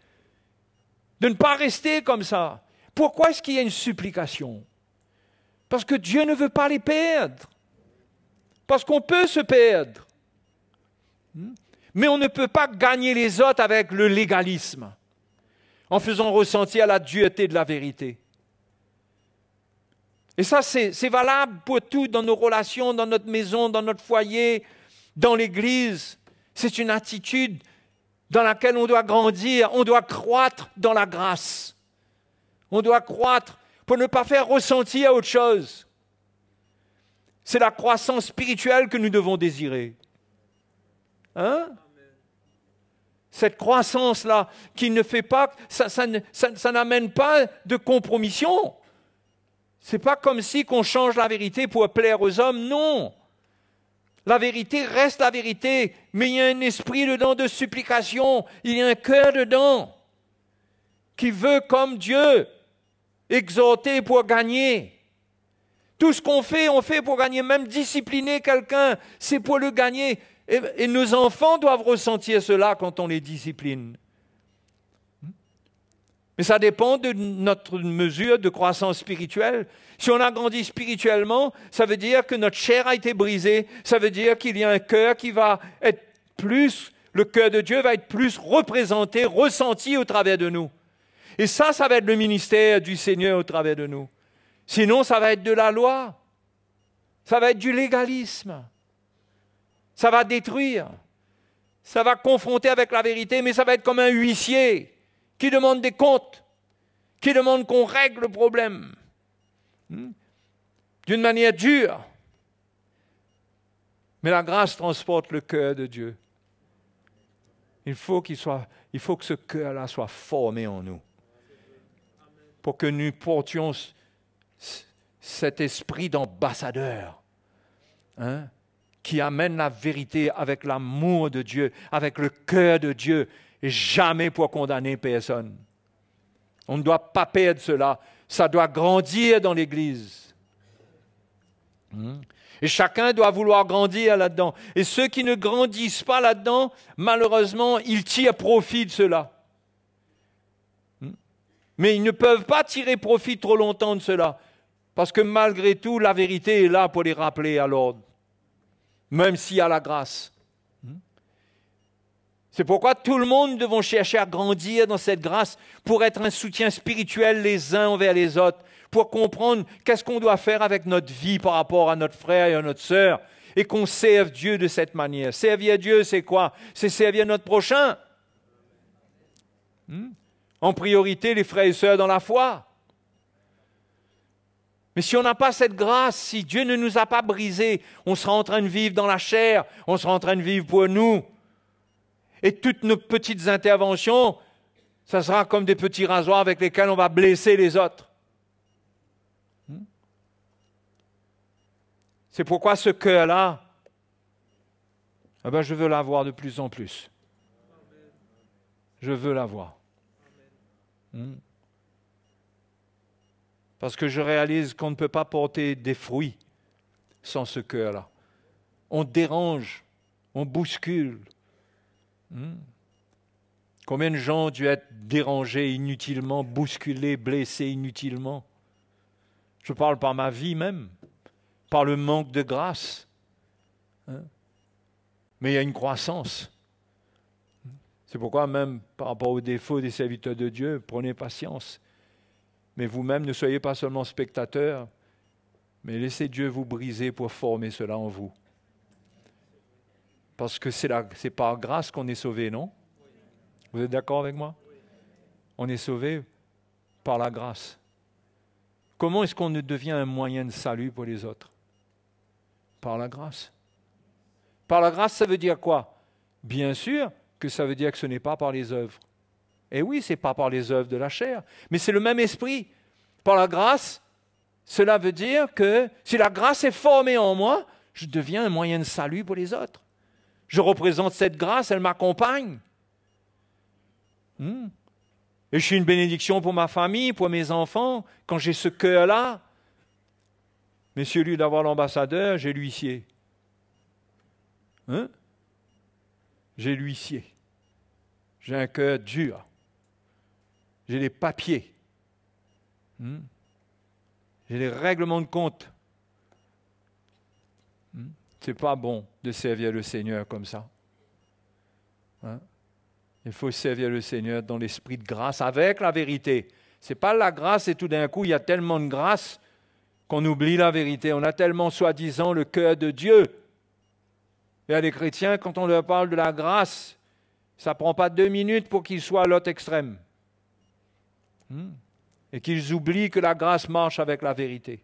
de ne pas rester comme ça. Pourquoi est-ce qu'il y a une supplication? Parce que Dieu ne veut pas les perdre. Parce qu'on peut se perdre. Mais on ne peut pas gagner les autres avec le légalisme, en faisant ressentir la dureté de la vérité. Et ça, c'est valable pour tout, dans nos relations, dans notre maison, dans notre foyer, dans l'Église. C'est une attitude dans laquelle on doit grandir, on doit croître dans la grâce. On doit croître pour ne pas faire ressentir autre chose. C'est la croissance spirituelle que nous devons désirer. Cette croissance-là, qui ne fait pas, ça n'amène pas de compromission. C'est pas comme si qu'on change la vérité pour plaire aux hommes, non. La vérité reste la vérité, mais il y a un esprit dedans de supplication, il y a un cœur dedans qui veut, comme Dieu, exhorter pour gagner. Tout ce qu'on fait, on fait pour gagner. Même discipliner quelqu'un, c'est pour le gagner. Et nos enfants doivent ressentir cela quand on les discipline. Mais ça dépend de notre mesure de croissance spirituelle. Si on a grandi spirituellement, ça veut dire que notre chair a été brisée. Ça veut dire qu'il y a un cœur qui va être plus, le cœur de Dieu va être plus représenté, ressenti au travers de nous. Et ça va être le ministère du Seigneur au travers de nous. Sinon, ça va être de la loi. Ça va être du légalisme. Ça va détruire. Ça va confronter avec la vérité, mais ça va être comme un huissier qui demande des comptes, qui demande qu'on règle le problème d'une manière dure. Mais la grâce transporte le cœur de Dieu. Il faut que ce cœur-là soit formé en nous pour que nous portions cet esprit d'ambassadeur qui amène la vérité avec l'amour de Dieu, avec le cœur de Dieu, et jamais pour condamner personne. On ne doit pas perdre cela. Ça doit grandir dans l'Église. Et chacun doit vouloir grandir là-dedans. Et ceux qui ne grandissent pas là-dedans, malheureusement, ils tirent profit de cela. Mais ils ne peuvent pas tirer profit trop longtemps de cela. Parce que malgré tout, la vérité est là pour les rappeler à l'ordre. Même s'il y a la grâce. C'est pourquoi tout le monde devons chercher à grandir dans cette grâce pour être un soutien spirituel les uns envers les autres, pour comprendre qu'est-ce qu'on doit faire avec notre vie par rapport à notre frère et à notre sœur, et qu'on serve Dieu de cette manière. Servir Dieu, c'est quoi? C'est servir notre prochain. En priorité, les frères et sœurs dans la foi. Mais si on n'a pas cette grâce, si Dieu ne nous a pas brisés, on sera en train de vivre dans la chair, on sera en train de vivre pour nous. Et toutes nos petites interventions, ça sera comme des petits rasoirs avec lesquels on va blesser les autres. C'est pourquoi ce cœur-là, je veux l'avoir de plus en plus. Je veux l'avoir. Parce que je réalise qu'on ne peut pas porter des fruits sans ce cœur-là. On dérange, on bouscule. Combien de gens ont dû être dérangés inutilement, bousculés, blessés inutilement? Je parle par ma vie même, par le manque de grâce. Mais il y a une croissance. C'est pourquoi même par rapport aux défauts des serviteurs de Dieu, prenez patience. Mais vous-même, ne soyez pas seulement spectateurs, mais laissez Dieu vous briser pour former cela en vous. Parce que c'est par grâce qu'on est sauvé, non? Vous êtes d'accord avec moi? On est sauvé par la grâce. Comment est-ce qu'on devient un moyen de salut pour les autres? Par la grâce. Par la grâce, ça veut dire quoi? Bien sûr que ça veut dire que ce n'est pas par les œuvres. Et oui, ce n'est pas par les œuvres de la chair, mais c'est le même esprit. Par la grâce, cela veut dire que si la grâce est formée en moi, je deviens un moyen de salut pour les autres. Je représente cette grâce, elle m'accompagne. Et je suis une bénédiction pour ma famille, pour mes enfants, quand j'ai ce cœur-là. Mais celui d'avoir l'ambassadeur, j'ai l'huissier. J'ai l'huissier. J'ai un cœur dur. J'ai les papiers. J'ai les règlements de compte. C'est pas bon de servir le Seigneur comme ça. Il faut servir le Seigneur dans l'esprit de grâce, avec la vérité. C'est pas la grâce et tout d'un coup, il y a tellement de grâce qu'on oublie la vérité. On a tellement, soi-disant, le cœur de Dieu. Et à les chrétiens, quand on leur parle de la grâce, ça ne prend pas 2 minutes pour qu'ils soient à l'autre extrême. Et qu'ils oublient que la grâce marche avec la vérité.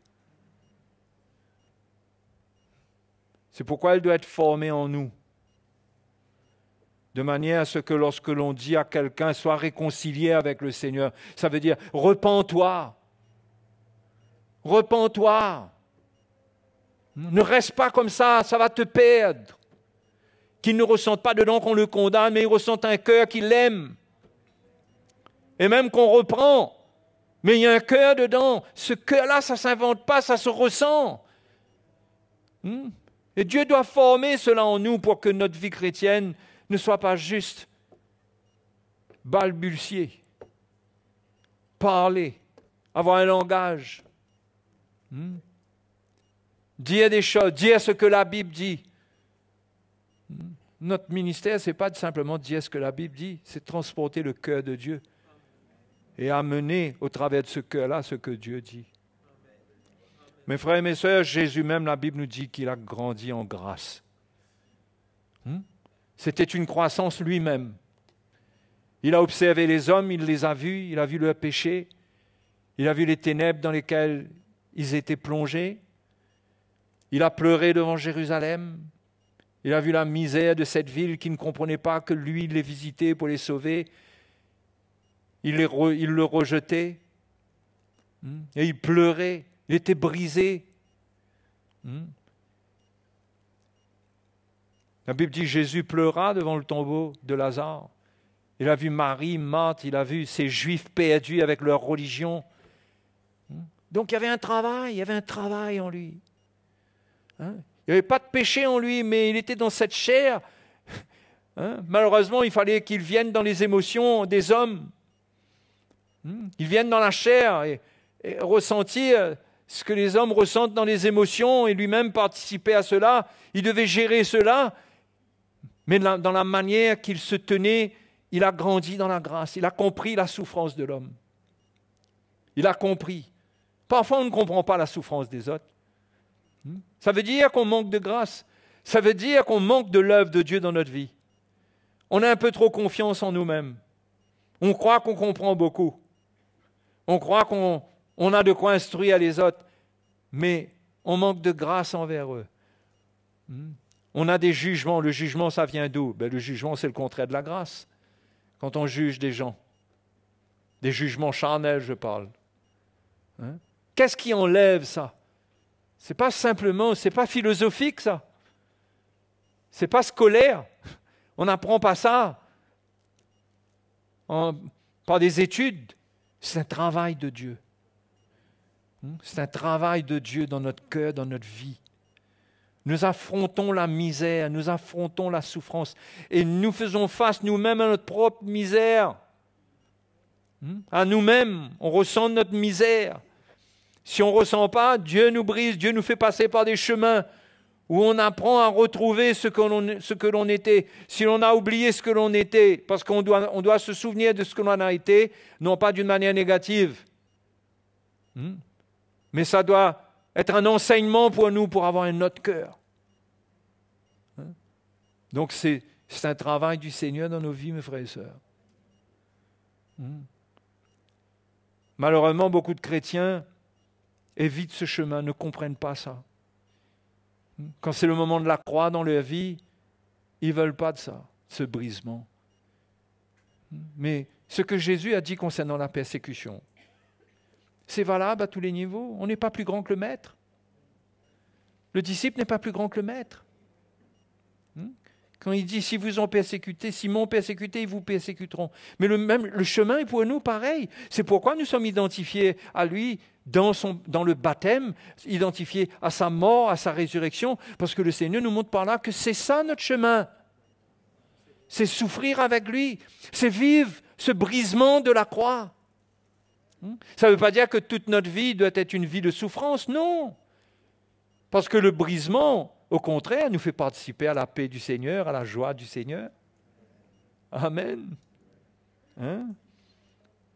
C'est pourquoi elle doit être formée en nous. De manière à ce que lorsque l'on dit à quelqu'un, sois réconcilié avec le Seigneur, ça veut dire, repens-toi. Repens-toi. Ne reste pas comme ça va te perdre. Qu'il ne ressente pas dedans qu'on le condamne, mais il ressente un cœur qui l'aime. Et même qu'on reprend. Mais il y a un cœur dedans. Ce cœur-là, ça ne s'invente pas, ça se ressent. Et Dieu doit former cela en nous pour que notre vie chrétienne ne soit pas juste balbutier, parler, avoir un langage, dire des choses, dire ce que la Bible dit. Notre ministère, ce n'est pas simplement dire ce que la Bible dit, c'est transporter le cœur de Dieu. et amener au travers de ce cœur-là ce que Dieu dit. Mes frères et mes sœurs, Jésus même, la Bible nous dit qu'il a grandi en grâce. C'était une croissance lui-même. Il a observé les hommes, il les a vus, il a vu leurs péchés, il a vu les ténèbres dans lesquelles ils étaient plongés. Il a pleuré devant Jérusalem. Il a vu la misère de cette ville qui ne comprenait pas que lui, il les visitait pour les sauver. Il le rejetait. Et il pleurait. Il était brisé. La Bible dit que Jésus pleura devant le tombeau de Lazare. Il a vu Marie, Marthe, il a vu ces Juifs perdus avec leur religion. Donc il y avait un travail en lui. Il n'y avait pas de péché en lui, mais il était dans cette chair. Malheureusement, il fallait qu'il vienne dans les émotions des hommes. Qu'il vienne dans la chair et ressentir ce que les hommes ressentent dans les émotions et lui-même participer à cela. Il devait gérer cela, mais dans la manière qu'il se tenait, il a grandi dans la grâce. Il a compris la souffrance de l'homme. Il a compris. Parfois, on ne comprend pas la souffrance des autres. Ça veut dire qu'on manque de grâce. Ça veut dire qu'on manque de l'œuvre de Dieu dans notre vie. On a un peu trop confiance en nous-mêmes. On croit qu'on comprend beaucoup. On croit qu'on a de quoi instruire les autres. Mais on manque de grâce envers eux. On a des jugements. Le jugement, ça vient d'où? Le jugement, c'est le contraire de la grâce. Quand on juge des gens. Des jugements charnels, je parle. Qu'est-ce qui enlève ça? C'est pas simplement, c'est pas philosophique ça. C'est pas scolaire. On n'apprend pas ça par des études. C'est un travail de Dieu. C'est un travail de Dieu dans notre cœur, dans notre vie. Nous affrontons la misère, nous affrontons la souffrance et nous faisons face nous-mêmes à notre propre misère. À nous-mêmes, on ressent notre misère. Si on ne ressent pas, Dieu nous brise, Dieu nous fait passer par des chemins où on apprend à retrouver ce que l'on était. Si l'on a oublié ce que l'on était, parce qu'on doit se souvenir de ce que l'on a été, non pas d'une manière négative, mais ça doit être un enseignement pour nous pour avoir un autre cœur. Donc c'est un travail du Seigneur dans nos vies, mes frères et sœurs. Malheureusement, beaucoup de chrétiens évitent ce chemin, ne comprennent pas ça. Quand c'est le moment de la croix dans leur vie, ils ne veulent pas de ça, ce brisement. Mais ce que Jésus a dit concernant la persécution, c'est valable à tous les niveaux. On n'est pas plus grand que le maître. Le disciple n'est pas plus grand que le maître. Quand il dit, si vous ont persécuté, si m'ont persécuté, ils vous persécuteront. Mais le chemin est pour nous pareil. C'est pourquoi nous sommes identifiés à lui dans le baptême, identifiés à sa mort, à sa résurrection, parce que le Seigneur nous montre par là que c'est ça notre chemin. C'est souffrir avec lui. C'est vivre ce brisement de la croix. Ça ne veut pas dire que toute notre vie doit être une vie de souffrance, non. Parce que le brisement, au contraire, nous fait participer à la paix du Seigneur, à la joie du Seigneur. Amen.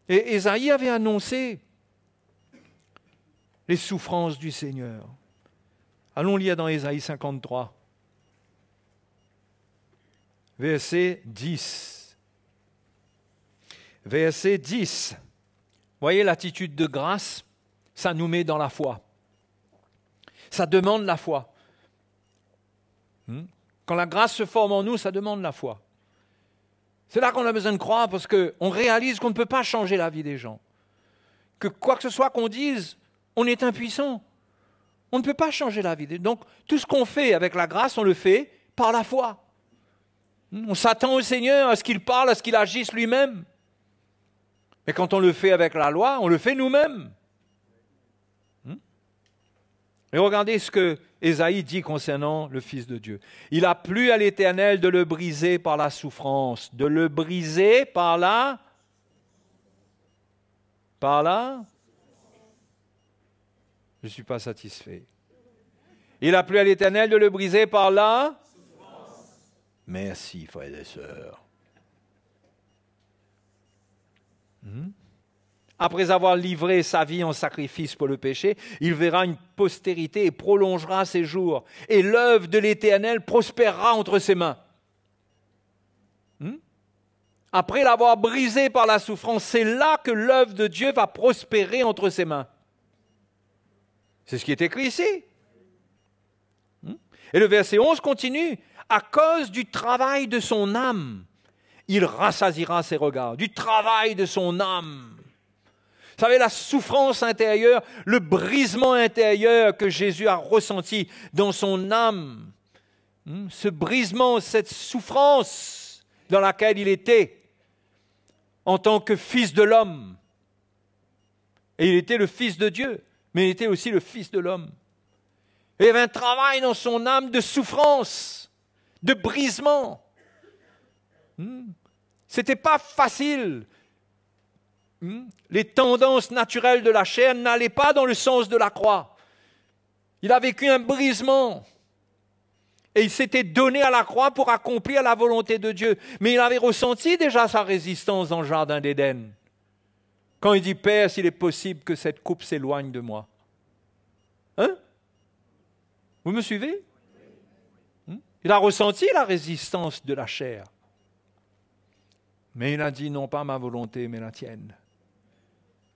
Et Ésaïe avait annoncé les souffrances du Seigneur. Allons lire dans Ésaïe 53, verset 10. Verset 10. Voyez l'attitude de grâce, ça nous met dans la foi. Ça demande la foi. Quand la grâce se forme en nous, ça demande la foi. C'est là qu'on a besoin de croire parce qu'on réalise qu'on ne peut pas changer la vie des gens. Que quoi que ce soit qu'on dise, on est impuissant. On ne peut pas changer la vie des gens. Donc, tout ce qu'on fait avec la grâce, on le fait par la foi. On s'attend au Seigneur, à ce qu'il parle, à ce qu'il agisse lui-même. Mais quand on le fait avec la loi, on le fait nous-mêmes. Et regardez ce que Ésaïe dit concernant le Fils de Dieu. Il a plu à l'Éternel de le briser par la souffrance, de le briser par la... Je ne suis pas satisfait. Il a plu à l'Éternel de le briser par la... Merci, frères et sœurs. Après avoir livré sa vie en sacrifice pour le péché, il verra une postérité et prolongera ses jours. Et l'œuvre de l'Éternel prospérera entre ses mains. Après l'avoir brisé par la souffrance, c'est là que l'œuvre de Dieu va prospérer entre ses mains. C'est ce qui est écrit ici. Et le verset 11 continue. À cause du travail de son âme, il rassasiera ses regards. Du travail de son âme. Vous savez, la souffrance intérieure, le brisement intérieur que Jésus a ressenti dans son âme, ce brisement, cette souffrance dans laquelle il était en tant que fils de l'homme. Et il était le fils de Dieu, mais il était aussi le fils de l'homme. Et il y avait un travail dans son âme de souffrance, de brisement. C'était pas facile. Les tendances naturelles de la chair n'allaient pas dans le sens de la croix. Il a vécu un brisement. Et il s'était donné à la croix pour accomplir la volonté de Dieu. Mais il avait ressenti déjà sa résistance dans le jardin d'Éden. Quand il dit, Père, s'il est possible que cette coupe s'éloigne de moi. Hein? Vous me suivez? Il a ressenti la résistance de la chair. Mais il a dit, non pas ma volonté, mais la tienne.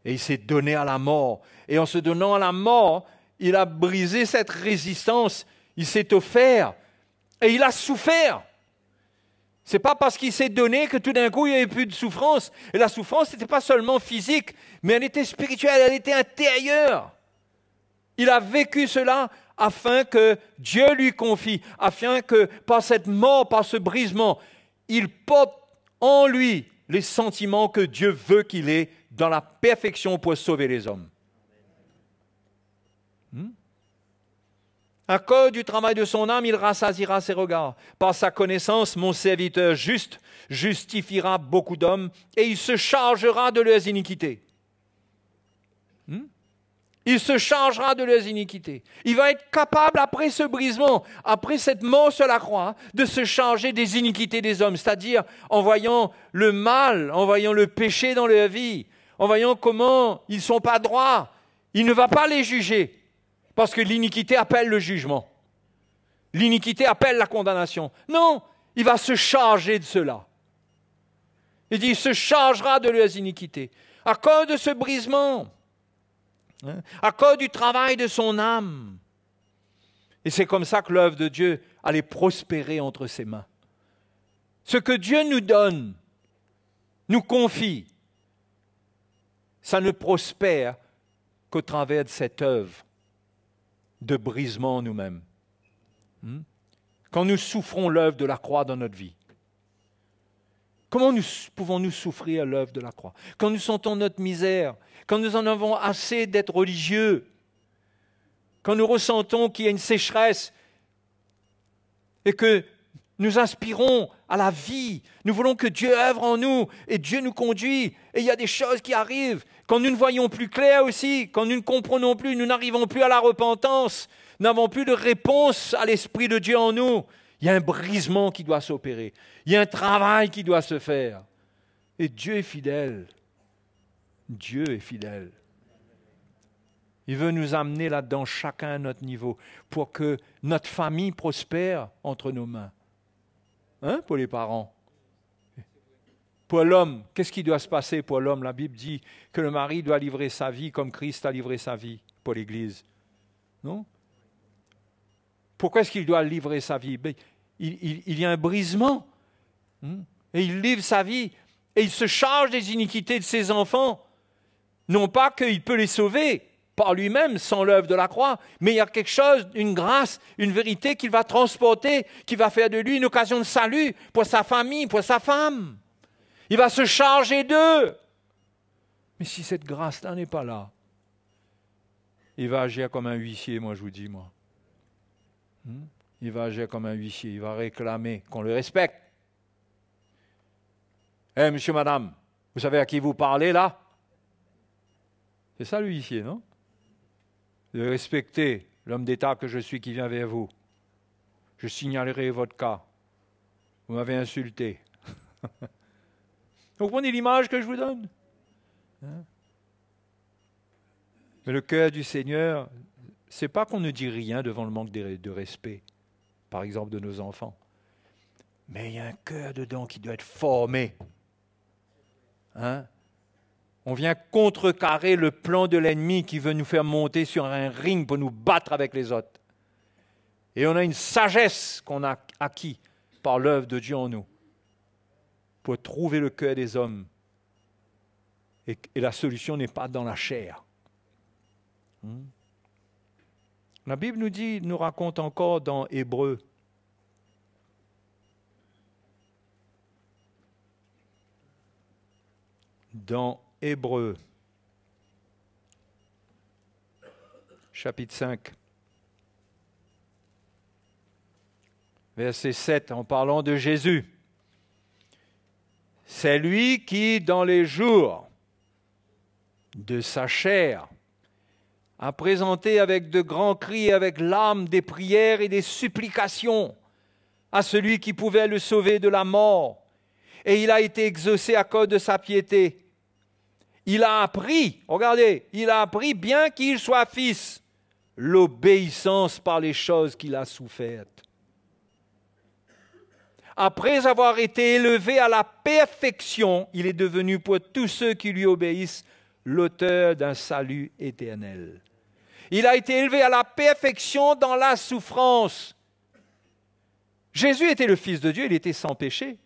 Et il s'est donné à la mort. Et en se donnant à la mort, il a brisé cette résistance. Il s'est offert. Et il a souffert. Ce n'est pas parce qu'il s'est donné que tout d'un coup, il n'y avait plus de souffrance. Et la souffrance, ce n'était pas seulement physique, mais elle était spirituelle, elle était intérieure. Il a vécu cela afin que Dieu lui confie, afin que par cette mort, par ce brisement, il porte en lui les sentiments que Dieu veut qu'il ait dans la perfection pour sauver les hommes. À cause du travail de son âme, il rassasiera ses regards. Par sa connaissance, mon serviteur juste justifiera beaucoup d'hommes et il se chargera de leurs iniquités. Il se chargera de leurs iniquités. Il va être capable, après ce brisement, après cette mort sur la croix, de se charger des iniquités des hommes. C'est-à-dire, en voyant le mal, en voyant le péché dans leur vie, en voyant comment ils ne sont pas droits, il ne va pas les juger. Parce que l'iniquité appelle le jugement. L'iniquité appelle la condamnation. Non, il va se charger de cela. Il dit, il se chargera de leurs iniquités. À cause de ce brisement, à cause du travail de son âme. Et c'est comme ça que l'œuvre de Dieu allait prospérer entre ses mains. Ce que Dieu nous donne, nous confie, ça ne prospère qu'au travers de cette œuvre de brisement en nous-mêmes. Quand nous souffrons l'œuvre de la croix dans notre vie. Comment pouvons-nous souffrir l'œuvre de la croix? Quand nous sentons notre misère, quand nous en avons assez d'être religieux, quand nous ressentons qu'il y a une sécheresse et que nous aspirons à la vie, nous voulons que Dieu œuvre en nous et Dieu nous conduit et il y a des choses qui arrivent. Quand nous ne voyons plus clair aussi, quand nous ne comprenons plus, nous n'arrivons plus à la repentance, nous n'avons plus de réponse à l'Esprit de Dieu en nous, il y a un brisement qui doit s'opérer. Il y a un travail qui doit se faire. Et Dieu est fidèle. Dieu est fidèle. Il veut nous amener là-dedans, chacun à notre niveau, pour que notre famille prospère entre nos mains. Hein, pour les parents. Pour l'homme, qu'est-ce qui doit se passer pour l'homme? La Bible dit que le mari doit livrer sa vie comme Christ a livré sa vie pour l'Église. Non? Pourquoi est-ce qu'il doit livrer sa vie? Il y a un brisement. Et il livre sa vie. Et il se charge des iniquités de ses enfants. Non pas qu'il peut les sauver par lui-même sans l'œuvre de la croix, mais il y a quelque chose, une grâce, une vérité qu'il va transporter, qui va faire de lui une occasion de salut pour sa famille, pour sa femme. Il va se charger d'eux. Mais si cette grâce-là n'est pas là, il va agir comme un huissier, moi je vous dis, moi. Il va agir comme un huissier, il va réclamer qu'on le respecte. Monsieur, madame, vous savez à qui vous parlez là? C'est ça le huissier, non? De respecter l'homme d'État que je suis qui vient vers vous. Je signalerai votre cas. Vous m'avez insulté. Vous comprenez l'image que je vous donne? Mais le cœur du Seigneur, c'est pas qu'on ne dit rien devant le manque de respect, par exemple de nos enfants. Mais il y a un cœur dedans qui doit être formé. Hein? On vient contrecarrer le plan de l'ennemi qui veut nous faire monter sur un ring pour nous battre avec les autres. Et on a une sagesse qu'on a acquis par l'œuvre de Dieu en nous pour trouver le cœur des hommes. Et la solution n'est pas dans la chair. La Bible nous raconte encore dans Hébreux, chapitre 5, verset 7, en parlant de Jésus. C'est lui qui, dans les jours de sa chair, a présenté avec de grands cris et avec larmes des prières et des supplications à celui qui pouvait le sauver de la mort. Et il a été exaucé à cause de sa piété. Il a appris, regardez, il a appris, bien qu'il soit fils, l'obéissance par les choses qu'il a souffertes. Après avoir été élevé à la perfection, il est devenu pour tous ceux qui lui obéissent l'auteur d'un salut éternel. Il a été élevé à la perfection dans la souffrance. Jésus était le Fils de Dieu, il était sans péché.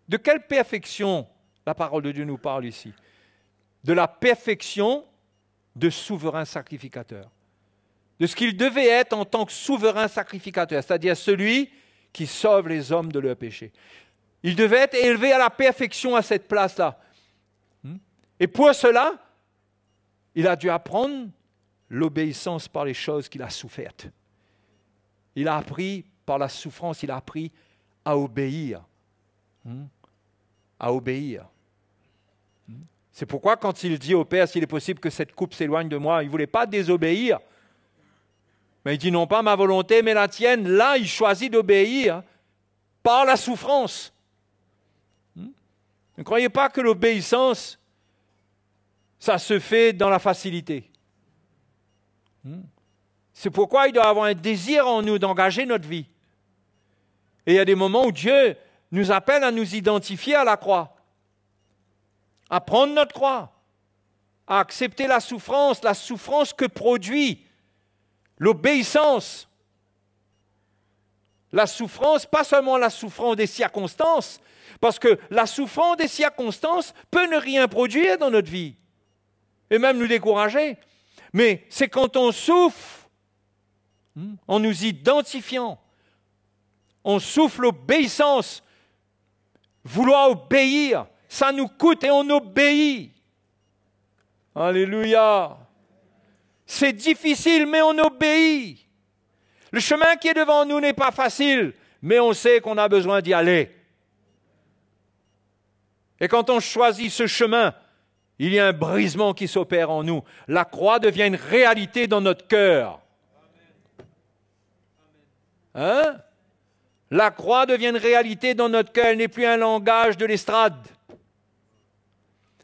De quelle perfection la parole de Dieu nous parle ici? De la perfection de souverain sacrificateur. De ce qu'il devait être en tant que souverain sacrificateur, c'est-à-dire celui qui sauve les hommes de leurs péchés. Il devait être élevé à la perfection à cette place-là. Et pour cela, il a dû apprendre l'obéissance par les choses qu'il a souffertes. Il a appris par la souffrance, il a appris à obéir. À obéir. C'est pourquoi quand il dit au Père, s'il est possible que cette coupe s'éloigne de moi, il ne voulait pas désobéir. Mais il dit non pas ma volonté, mais la tienne. Là, il choisit d'obéir par la souffrance. Ne croyez pas que l'obéissance, ça se fait dans la facilité. C'est pourquoi il doit avoir un désir en nous d'engager notre vie. Et il y a des moments où Dieu nous appelle à nous identifier à la croix, à prendre notre croix, à accepter la souffrance que produit l'obéissance. La souffrance, pas seulement la souffrance des circonstances, parce que la souffrance des circonstances peut ne rien produire dans notre vie, et même nous décourager. Mais c'est quand on souffre, en nous identifiant, on souffle l'obéissance, vouloir obéir, ça nous coûte et on obéit. Alléluia. C'est difficile, mais on obéit. Le chemin qui est devant nous n'est pas facile, mais on sait qu'on a besoin d'y aller. Et quand on choisit ce chemin, il y a un brisement qui s'opère en nous. La croix devient une réalité dans notre cœur. Hein? La croix devient une réalité dans notre cœur. Elle n'est plus un langage de l'estrade,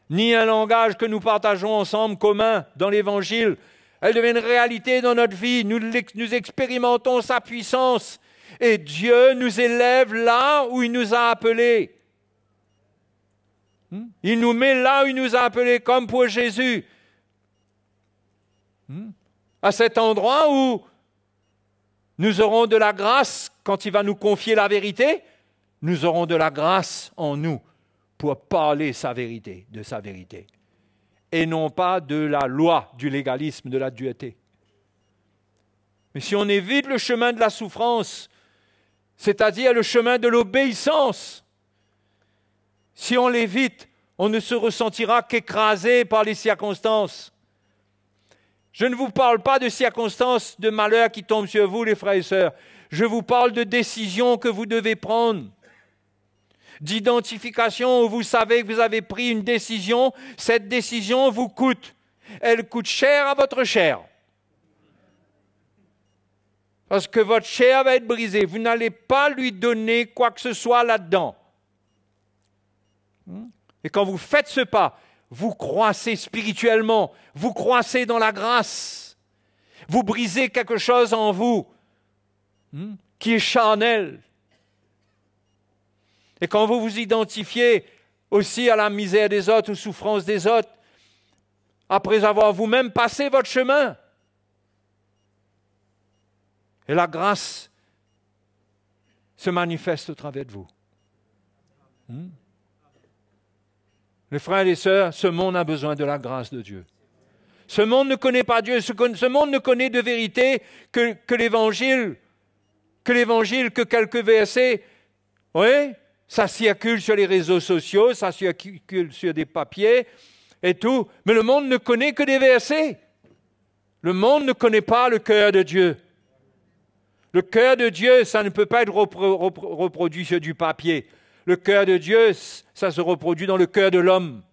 ni un langage que nous partageons ensemble commun dans l'Évangile. Elle devient une réalité dans notre vie. Nous expérimentons sa puissance. Et Dieu nous élève là où il nous a appelés. Il nous met là où il nous a appelés, comme pour Jésus. À cet endroit où nous aurons de la grâce, quand il va nous confier la vérité, nous aurons de la grâce en nous pour parler sa vérité, de sa vérité. Et non pas de la loi, du légalisme, de la dureté. Mais si on évite le chemin de la souffrance, c'est-à-dire le chemin de l'obéissance, si on l'évite, on ne se ressentira qu'écrasé par les circonstances. Je ne vous parle pas de circonstances de malheur qui tombent sur vous, les frères et sœurs. Je vous parle de décisions que vous devez prendre, d'identification où vous savez que vous avez pris une décision. Cette décision vous coûte. Elle coûte cher à votre chair. Parce que votre chair va être brisée. Vous n'allez pas lui donner quoi que ce soit là-dedans. Et quand vous faites ce pas, vous croissez spirituellement, vous croissez dans la grâce, vous brisez quelque chose en vous qui est charnel. Et quand vous vous identifiez aussi à la misère des autres, aux souffrances des autres, après avoir vous-même passé votre chemin, et la grâce se manifeste au travers de vous. Les frères et les sœurs, ce monde a besoin de la grâce de Dieu. Ce monde ne connaît pas Dieu, ce monde ne connaît de vérité que l'évangile, que quelques versets. Oui, ça circule sur les réseaux sociaux, ça circule sur des papiers et tout, mais le monde ne connaît que des versets. Le monde ne connaît pas le cœur de Dieu. Le cœur de Dieu, ça ne peut pas être reproduit sur du papier. Le cœur de Dieu, ça se reproduit dans le cœur de l'homme.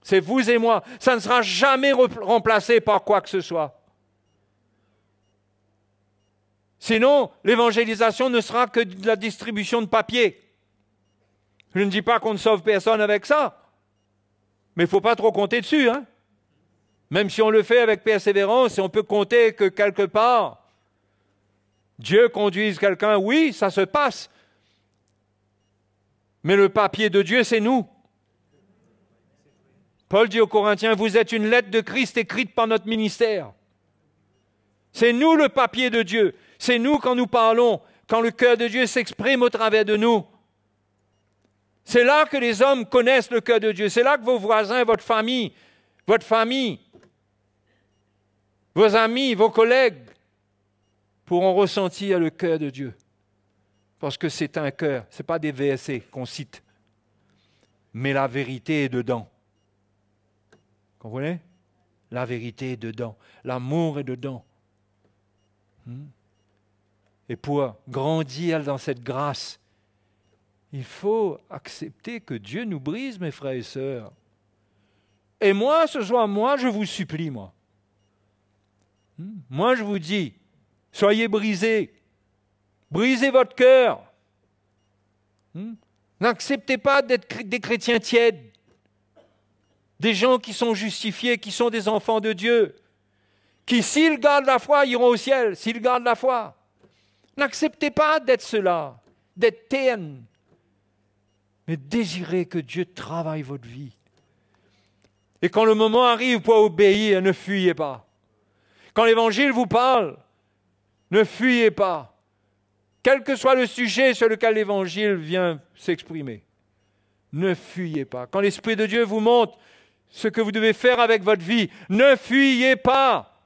C'est vous et moi. Ça ne sera jamais remplacé par quoi que ce soit. Sinon, l'évangélisation ne sera que de la distribution de papier. Je ne dis pas qu'on ne sauve personne avec ça, mais il ne faut pas trop compter dessus. Même si on le fait avec persévérance, et on peut compter que quelque part, Dieu conduise quelqu'un, oui, ça se passe. Mais le papier de Dieu, c'est nous. Paul dit aux Corinthiens, vous êtes une lettre de Christ écrite par notre ministère. C'est nous le papier de Dieu. C'est nous quand nous parlons, quand le cœur de Dieu s'exprime au travers de nous. C'est là que les hommes connaissent le cœur de Dieu. C'est là que vos voisins, votre famille, vos amis, vos collègues pourront ressentir le cœur de Dieu. Parce que c'est un cœur, ce n'est pas des versets qu'on cite. Mais la vérité est dedans. Comprenez? La vérité est dedans. L'amour est dedans. Et pour grandir dans cette grâce, il faut accepter que Dieu nous brise, mes frères et sœurs. Et moi, ce soir, je vous supplie, moi. Moi, je vous dis, soyez brisés. Brisez votre cœur. N'acceptez pas d'être des chrétiens tièdes. Des gens qui sont justifiés, qui sont des enfants de Dieu. Qui, s'ils gardent la foi, iront au ciel. S'ils gardent la foi. N'acceptez pas d'être cela, d'être terne. Mais désirez que Dieu travaille votre vie. Et quand le moment arrive pour obéir, ne fuyez pas. Quand l'Évangile vous parle, ne fuyez pas. Quel que soit le sujet sur lequel l'Évangile vient s'exprimer, ne fuyez pas. Quand l'Esprit de Dieu vous montre ce que vous devez faire avec votre vie, ne fuyez pas.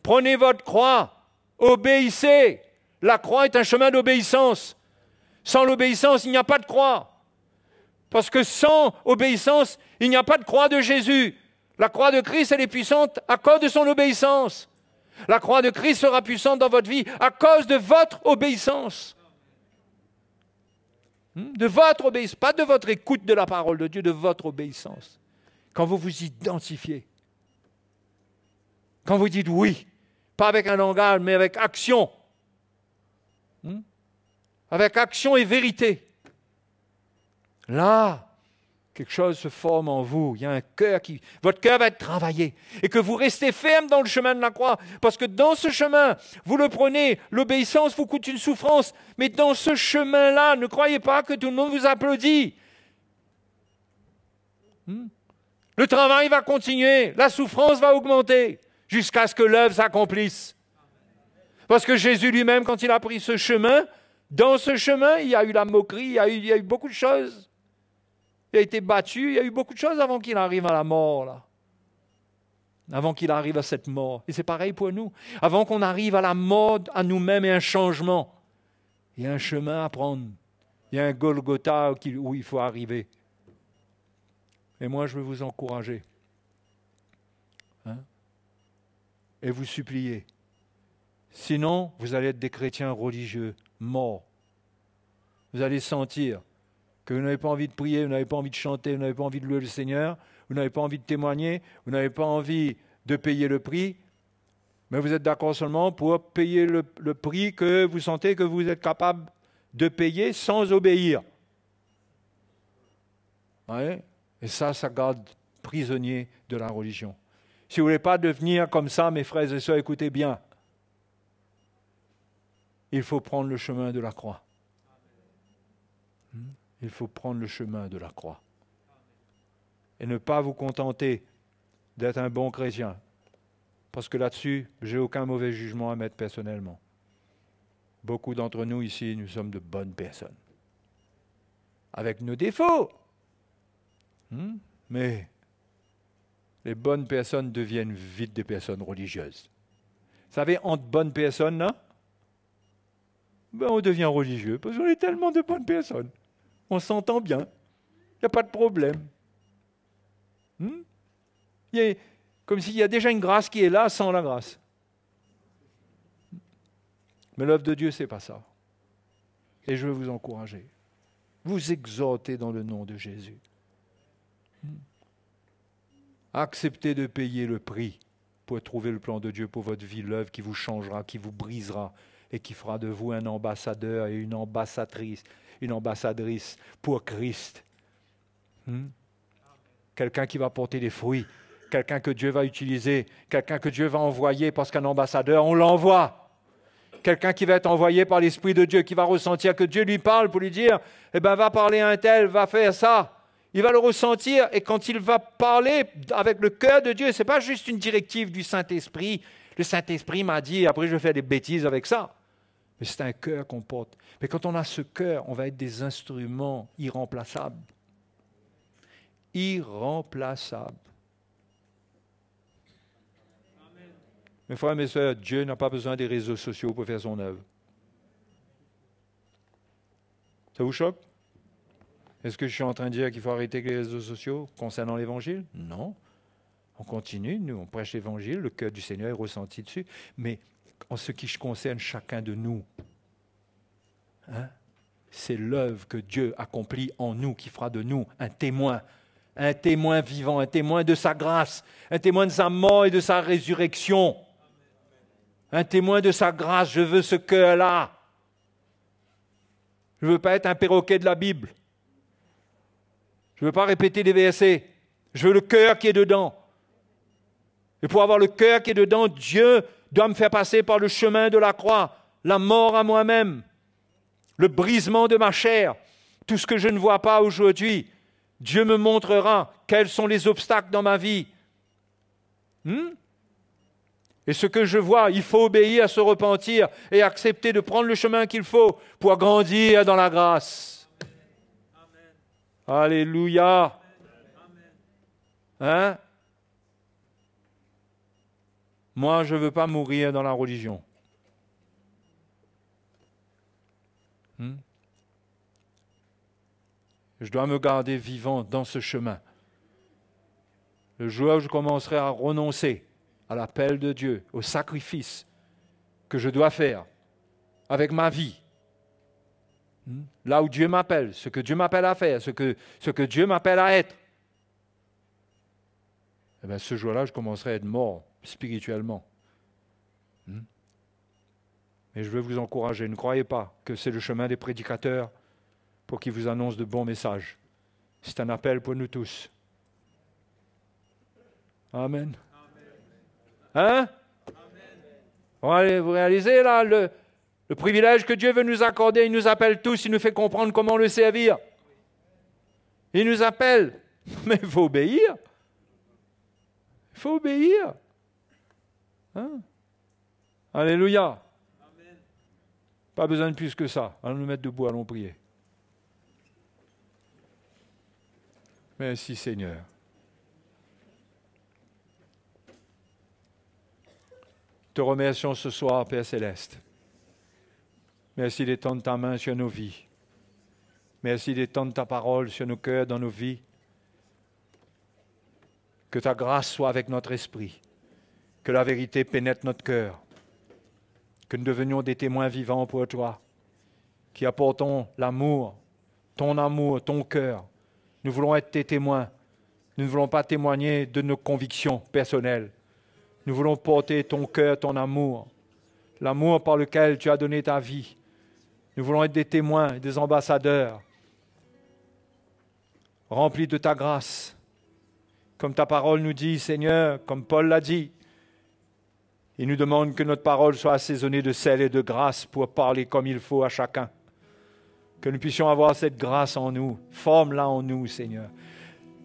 Prenez votre croix, obéissez. La croix est un chemin d'obéissance. Sans l'obéissance, il n'y a pas de croix. Parce que sans obéissance, il n'y a pas de croix de Jésus. La croix de Christ, elle est puissante à cause de son obéissance. La croix de Christ sera puissante dans votre vie à cause de votre obéissance. De votre obéissance, pas de votre écoute de la parole de Dieu, de votre obéissance. Quand vous vous identifiez, quand vous dites oui, pas avec un langage, mais avec action. Avec action et vérité. Là, quelque chose se forme en vous. Il y a un cœur qui... Votre cœur va être travaillé. Et que vous restez ferme dans le chemin de la croix. Parce que dans ce chemin, vous le prenez, l'obéissance vous coûte une souffrance. Mais dans ce chemin-là, ne croyez pas que tout le monde vous applaudit. Le travail va continuer. La souffrance va augmenter. Jusqu'à ce que l'œuvre s'accomplisse. Parce que Jésus lui-même, quand il a pris ce chemin, dans ce chemin, il y a eu la moquerie, il y a eu beaucoup de choses. Il a été battu, il y a eu beaucoup de choses avant qu'il arrive à la mort, là. Avant qu'il arrive à cette mort. Et c'est pareil pour nous. Avant qu'on arrive à la mort, à nous-mêmes et un changement, il y a un chemin à prendre. Il y a un Golgotha où il faut arriver. Et moi, je veux vous encourager. Et vous supplier. Sinon, vous allez être des chrétiens religieux, morts. Vous allez sentir que vous n'avez pas envie de prier, vous n'avez pas envie de chanter, vous n'avez pas envie de louer le Seigneur, vous n'avez pas envie de témoigner, vous n'avez pas envie de payer le prix, mais vous êtes d'accord seulement pour payer le prix que vous sentez que vous êtes capable de payer sans obéir. Ouais. Et ça garde prisonnier de la religion. Si vous ne voulez pas devenir comme ça, mes frères et sœurs, écoutez bien. Il faut prendre le chemin de la croix. Il faut prendre le chemin de la croix. Et ne pas vous contenter d'être un bon chrétien. Parce que là-dessus, je n'ai aucun mauvais jugement à mettre personnellement. Beaucoup d'entre nous ici, nous sommes de bonnes personnes. Avec nos défauts. Mais les bonnes personnes deviennent vite des personnes religieuses. Vous savez, entre bonnes personnes, là, on devient religieux, parce qu'on est tellement de bonnes personnes. On s'entend bien. Il n'y a pas de problème. Comme s'il y a déjà une grâce qui est là sans la grâce. Mais l'œuvre de Dieu, ce n'est pas ça. Et je veux vous encourager. Vous exhorter dans le nom de Jésus. Acceptez de payer le prix pour trouver le plan de Dieu pour votre vie, l'œuvre qui vous changera, qui vous brisera et qui fera de vous un ambassadeur et une ambassadrice pour Christ. Quelqu'un qui va porter des fruits, quelqu'un que Dieu va utiliser, quelqu'un que Dieu va envoyer parce qu'un ambassadeur, on l'envoie. Quelqu'un qui va être envoyé par l'Esprit de Dieu, qui va ressentir que Dieu lui parle pour lui dire, va parler à un tel, va faire ça. Il va le ressentir et quand il va parler avec le cœur de Dieu, ce n'est pas juste une directive du Saint-Esprit. Le Saint-Esprit m'a dit, après je vais faire des bêtises avec ça. Mais c'est un cœur qu'on porte. Mais quand on a ce cœur, on va être des instruments irremplaçables. Irremplaçables. Mes frères et mes sœurs, Dieu n'a pas besoin des réseaux sociaux pour faire son œuvre. Ça vous choque? Est-ce que je suis en train de dire qu'il faut arrêter les réseaux sociaux concernant l'Évangile? Non. On continue, nous, on prêche l'Évangile, le cœur du Seigneur est ressenti dessus. Mais en ce qui concerne chacun de nous, c'est l'œuvre que Dieu accomplit en nous qui fera de nous un témoin vivant, un témoin de sa grâce, un témoin de sa mort et de sa résurrection. Un témoin de sa grâce, je veux ce cœur-là. Je ne veux pas être un perroquet de la Bible. Je ne veux pas répéter des versets. Je veux le cœur qui est dedans. Et pour avoir le cœur qui est dedans, Dieu doit me faire passer par le chemin de la croix, la mort à moi-même, le brisement de ma chair, tout ce que je ne vois pas aujourd'hui. Dieu me montrera quels sont les obstacles dans ma vie. Et ce que je vois, il faut obéir, se repentir et accepter de prendre le chemin qu'il faut pour grandir dans la grâce. Amen. Alléluia. Moi, je ne veux pas mourir dans la religion. Je dois me garder vivant dans ce chemin. Le jour où je commencerai à renoncer à l'appel de Dieu, au sacrifice que je dois faire avec ma vie, là où Dieu m'appelle, ce que Dieu m'appelle à faire, ce que Dieu m'appelle à être, ce jour-là, je commencerai à être mort spirituellement. Mais je veux vous encourager, ne croyez pas que c'est le chemin des prédicateurs pour qu'ils vous annoncent de bons messages. C'est un appel pour nous tous. Amen. Vous réalisez là le privilège que Dieu veut nous accorder. Il nous appelle tous, il nous fait comprendre comment le servir. Il nous appelle, mais il faut obéir. Il faut obéir. Alléluia. Amen. Pas besoin de plus que ça. Allons nous mettre debout, allons prier. Merci Seigneur. Te remercions ce soir, Père Céleste. Merci d'étendre ta main sur nos vies. Merci d'étendre ta parole sur nos cœurs, dans nos vies. Que ta grâce soit avec notre esprit. Que la vérité pénètre notre cœur. Que nous devenions des témoins vivants pour toi, qui apportons l'amour, ton cœur. Nous voulons être tes témoins. Nous ne voulons pas témoigner de nos convictions personnelles. Nous voulons porter ton cœur, ton amour, l'amour par lequel tu as donné ta vie. Nous voulons être des témoins, des ambassadeurs. remplis de ta grâce. Comme ta parole nous dit, Seigneur, comme Paul l'a dit, il nous demande que notre parole soit assaisonnée de sel et de grâce pour parler comme il faut à chacun. Que nous puissions avoir cette grâce en nous. Forme-la en nous, Seigneur.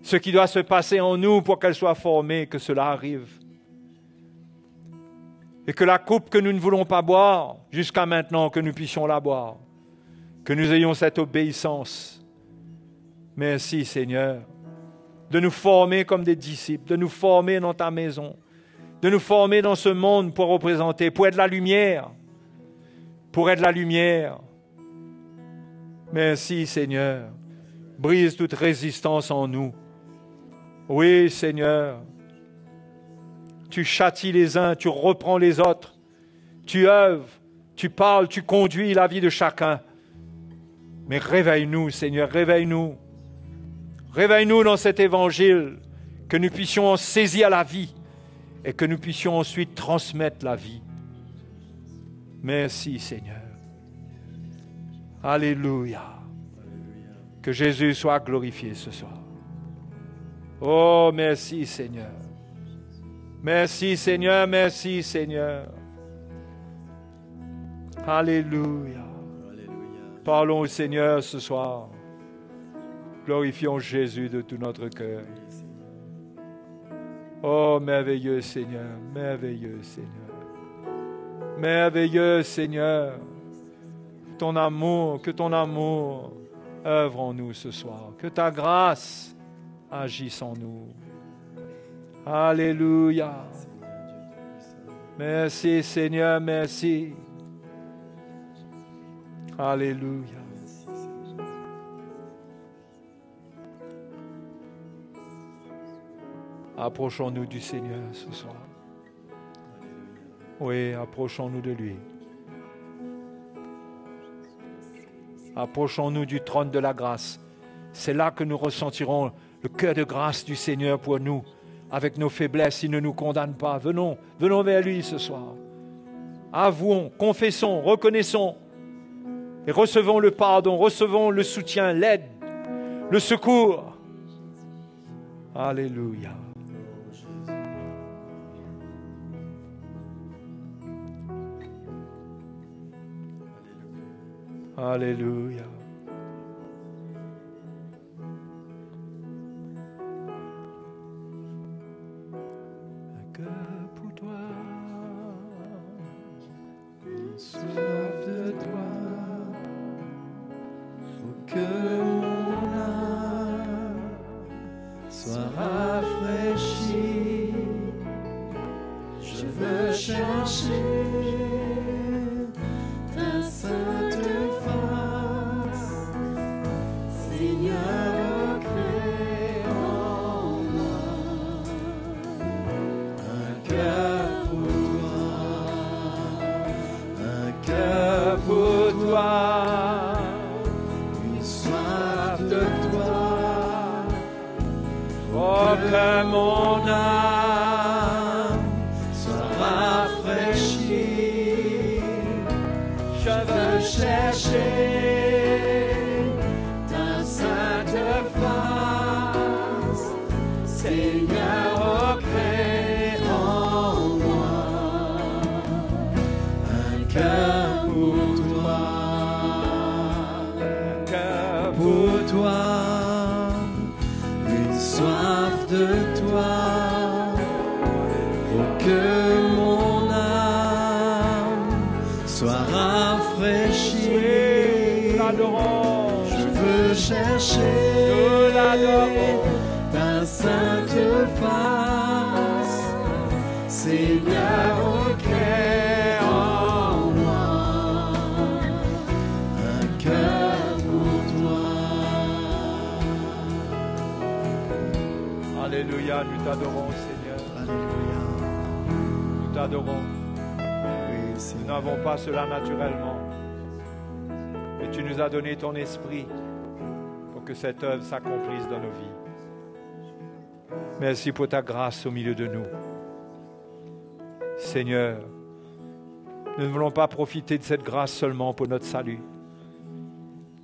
Ce qui doit se passer en nous pour qu'elle soit formée, que cela arrive. Et que la coupe que nous ne voulons pas boire, jusqu'à maintenant, que nous puissions la boire. Que nous ayons cette obéissance. Merci, Seigneur, de nous former comme des disciples, de nous former dans ta maison, de nous former dans ce monde pour représenter, pour être la lumière, pour être la lumière. Merci, Seigneur. Brise toute résistance en nous. Oui, Seigneur. Tu châties les uns, tu reprends les autres. Tu œuvres, tu parles, tu conduis la vie de chacun. Mais réveille-nous, Seigneur, réveille-nous. Réveille-nous dans cet évangile, que nous puissions en saisir la vie et que nous puissions ensuite transmettre la vie. Merci, Seigneur. Alléluia. Que Jésus soit glorifié ce soir. Oh, merci, Seigneur. Merci, Seigneur, merci, Seigneur. Alléluia. Parlons au Seigneur ce soir. Glorifions Jésus de tout notre cœur. Oh, merveilleux Seigneur, merveilleux Seigneur. Merveilleux Seigneur. Que ton amour œuvre en nous ce soir. Que ta grâce agisse en nous. Alléluia. Merci Seigneur, merci. Alléluia. Approchons-nous du Seigneur ce soir. Oui, approchons-nous de lui. Approchons-nous du trône de la grâce. C'est là que nous ressentirons le cœur de grâce du Seigneur pour nous. Avec nos faiblesses, il ne nous condamne pas. Venons vers lui ce soir. Avouons, confessons, reconnaissons et recevons le pardon, recevons le soutien, l'aide, le secours. Alléluia. Alléluia. Un cœur pour toi, une soif de toi, faut que mon âme soit rafraîchie. Je veux chercher ta sainte face, Seigneur, crée en moi un cœur pour toi, une soif de toi, oh que mon âme soit rafraîchie. Je veux chercher ta sainte face, Seigneur, crée en moi un cœur pour toi, un cœur pour toi, une soif de toi, pour que mon âme soit rafraîchie. Je veux chercher ta sainte face, Seigneur, crée en moi un cœur pour toi. Alléluia, nous t'adorons Seigneur. Alléluia. Nous t'adorons. Oui, nous n'avons pas cela naturellement. Et tu nous as donné ton esprit pour que cette œuvre s'accomplisse dans nos vies. Merci pour ta grâce au milieu de nous. Seigneur, nous ne voulons pas profiter de cette grâce seulement pour notre salut.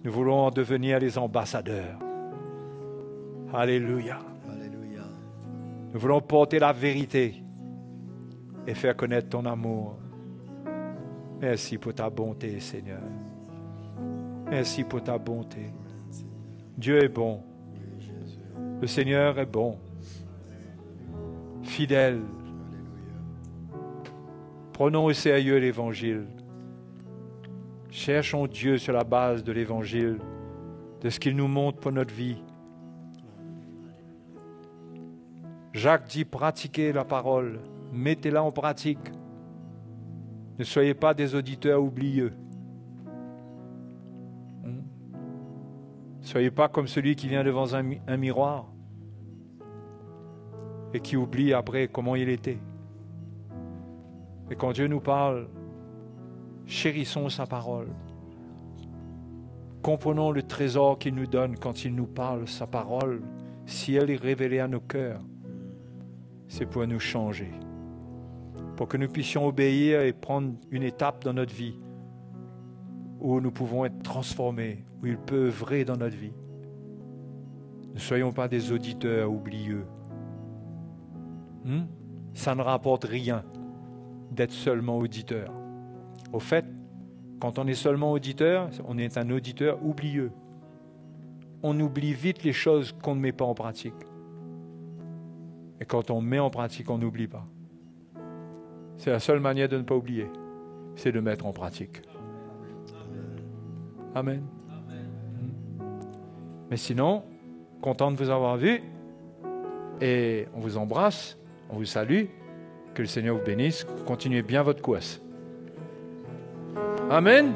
Nous voulons en devenir les ambassadeurs. Alléluia. Alléluia. Nous voulons porter la vérité et faire connaître ton amour. Merci pour ta bonté, Seigneur. Merci pour ta bonté. Dieu est bon. Le Seigneur est bon. Fidèle. Prenons au sérieux l'Évangile. Cherchons Dieu sur la base de l'Évangile, de ce qu'il nous montre pour notre vie. Jacques dit, pratiquez la parole, mettez-la en pratique. Ne soyez pas des auditeurs oublieux. Ne soyez pas comme celui qui vient devant un miroir et qui oublie après comment il était. Et quand Dieu nous parle, chérissons sa parole. Comprenons le trésor qu'il nous donne quand il nous parle, sa parole. Si elle est révélée à nos cœurs, c'est pour nous changer, pour que nous puissions obéir et prendre une étape dans notre vie où nous pouvons être transformés, où il peut œuvrer dans notre vie. Ne soyons pas des auditeurs oublieux. Ça ne rapporte rien d'être seulement auditeur. Au fait, quand on est seulement auditeur, on est un auditeur oublieux. On oublie vite les choses qu'on ne met pas en pratique. Et quand on met en pratique, on n'oublie pas. C'est la seule manière de ne pas oublier, c'est de mettre en pratique. Amen. Mais sinon, content de vous avoir vu, et on vous embrasse, on vous salue, que le Seigneur vous bénisse, continuez bien votre course. Amen.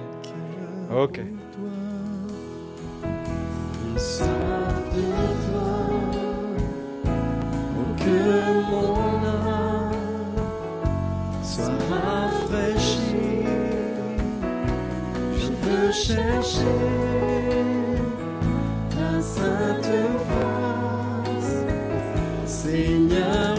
Ok. Que mon âme soit rafraîchie, je veux chercher ta sainte face, Seigneur.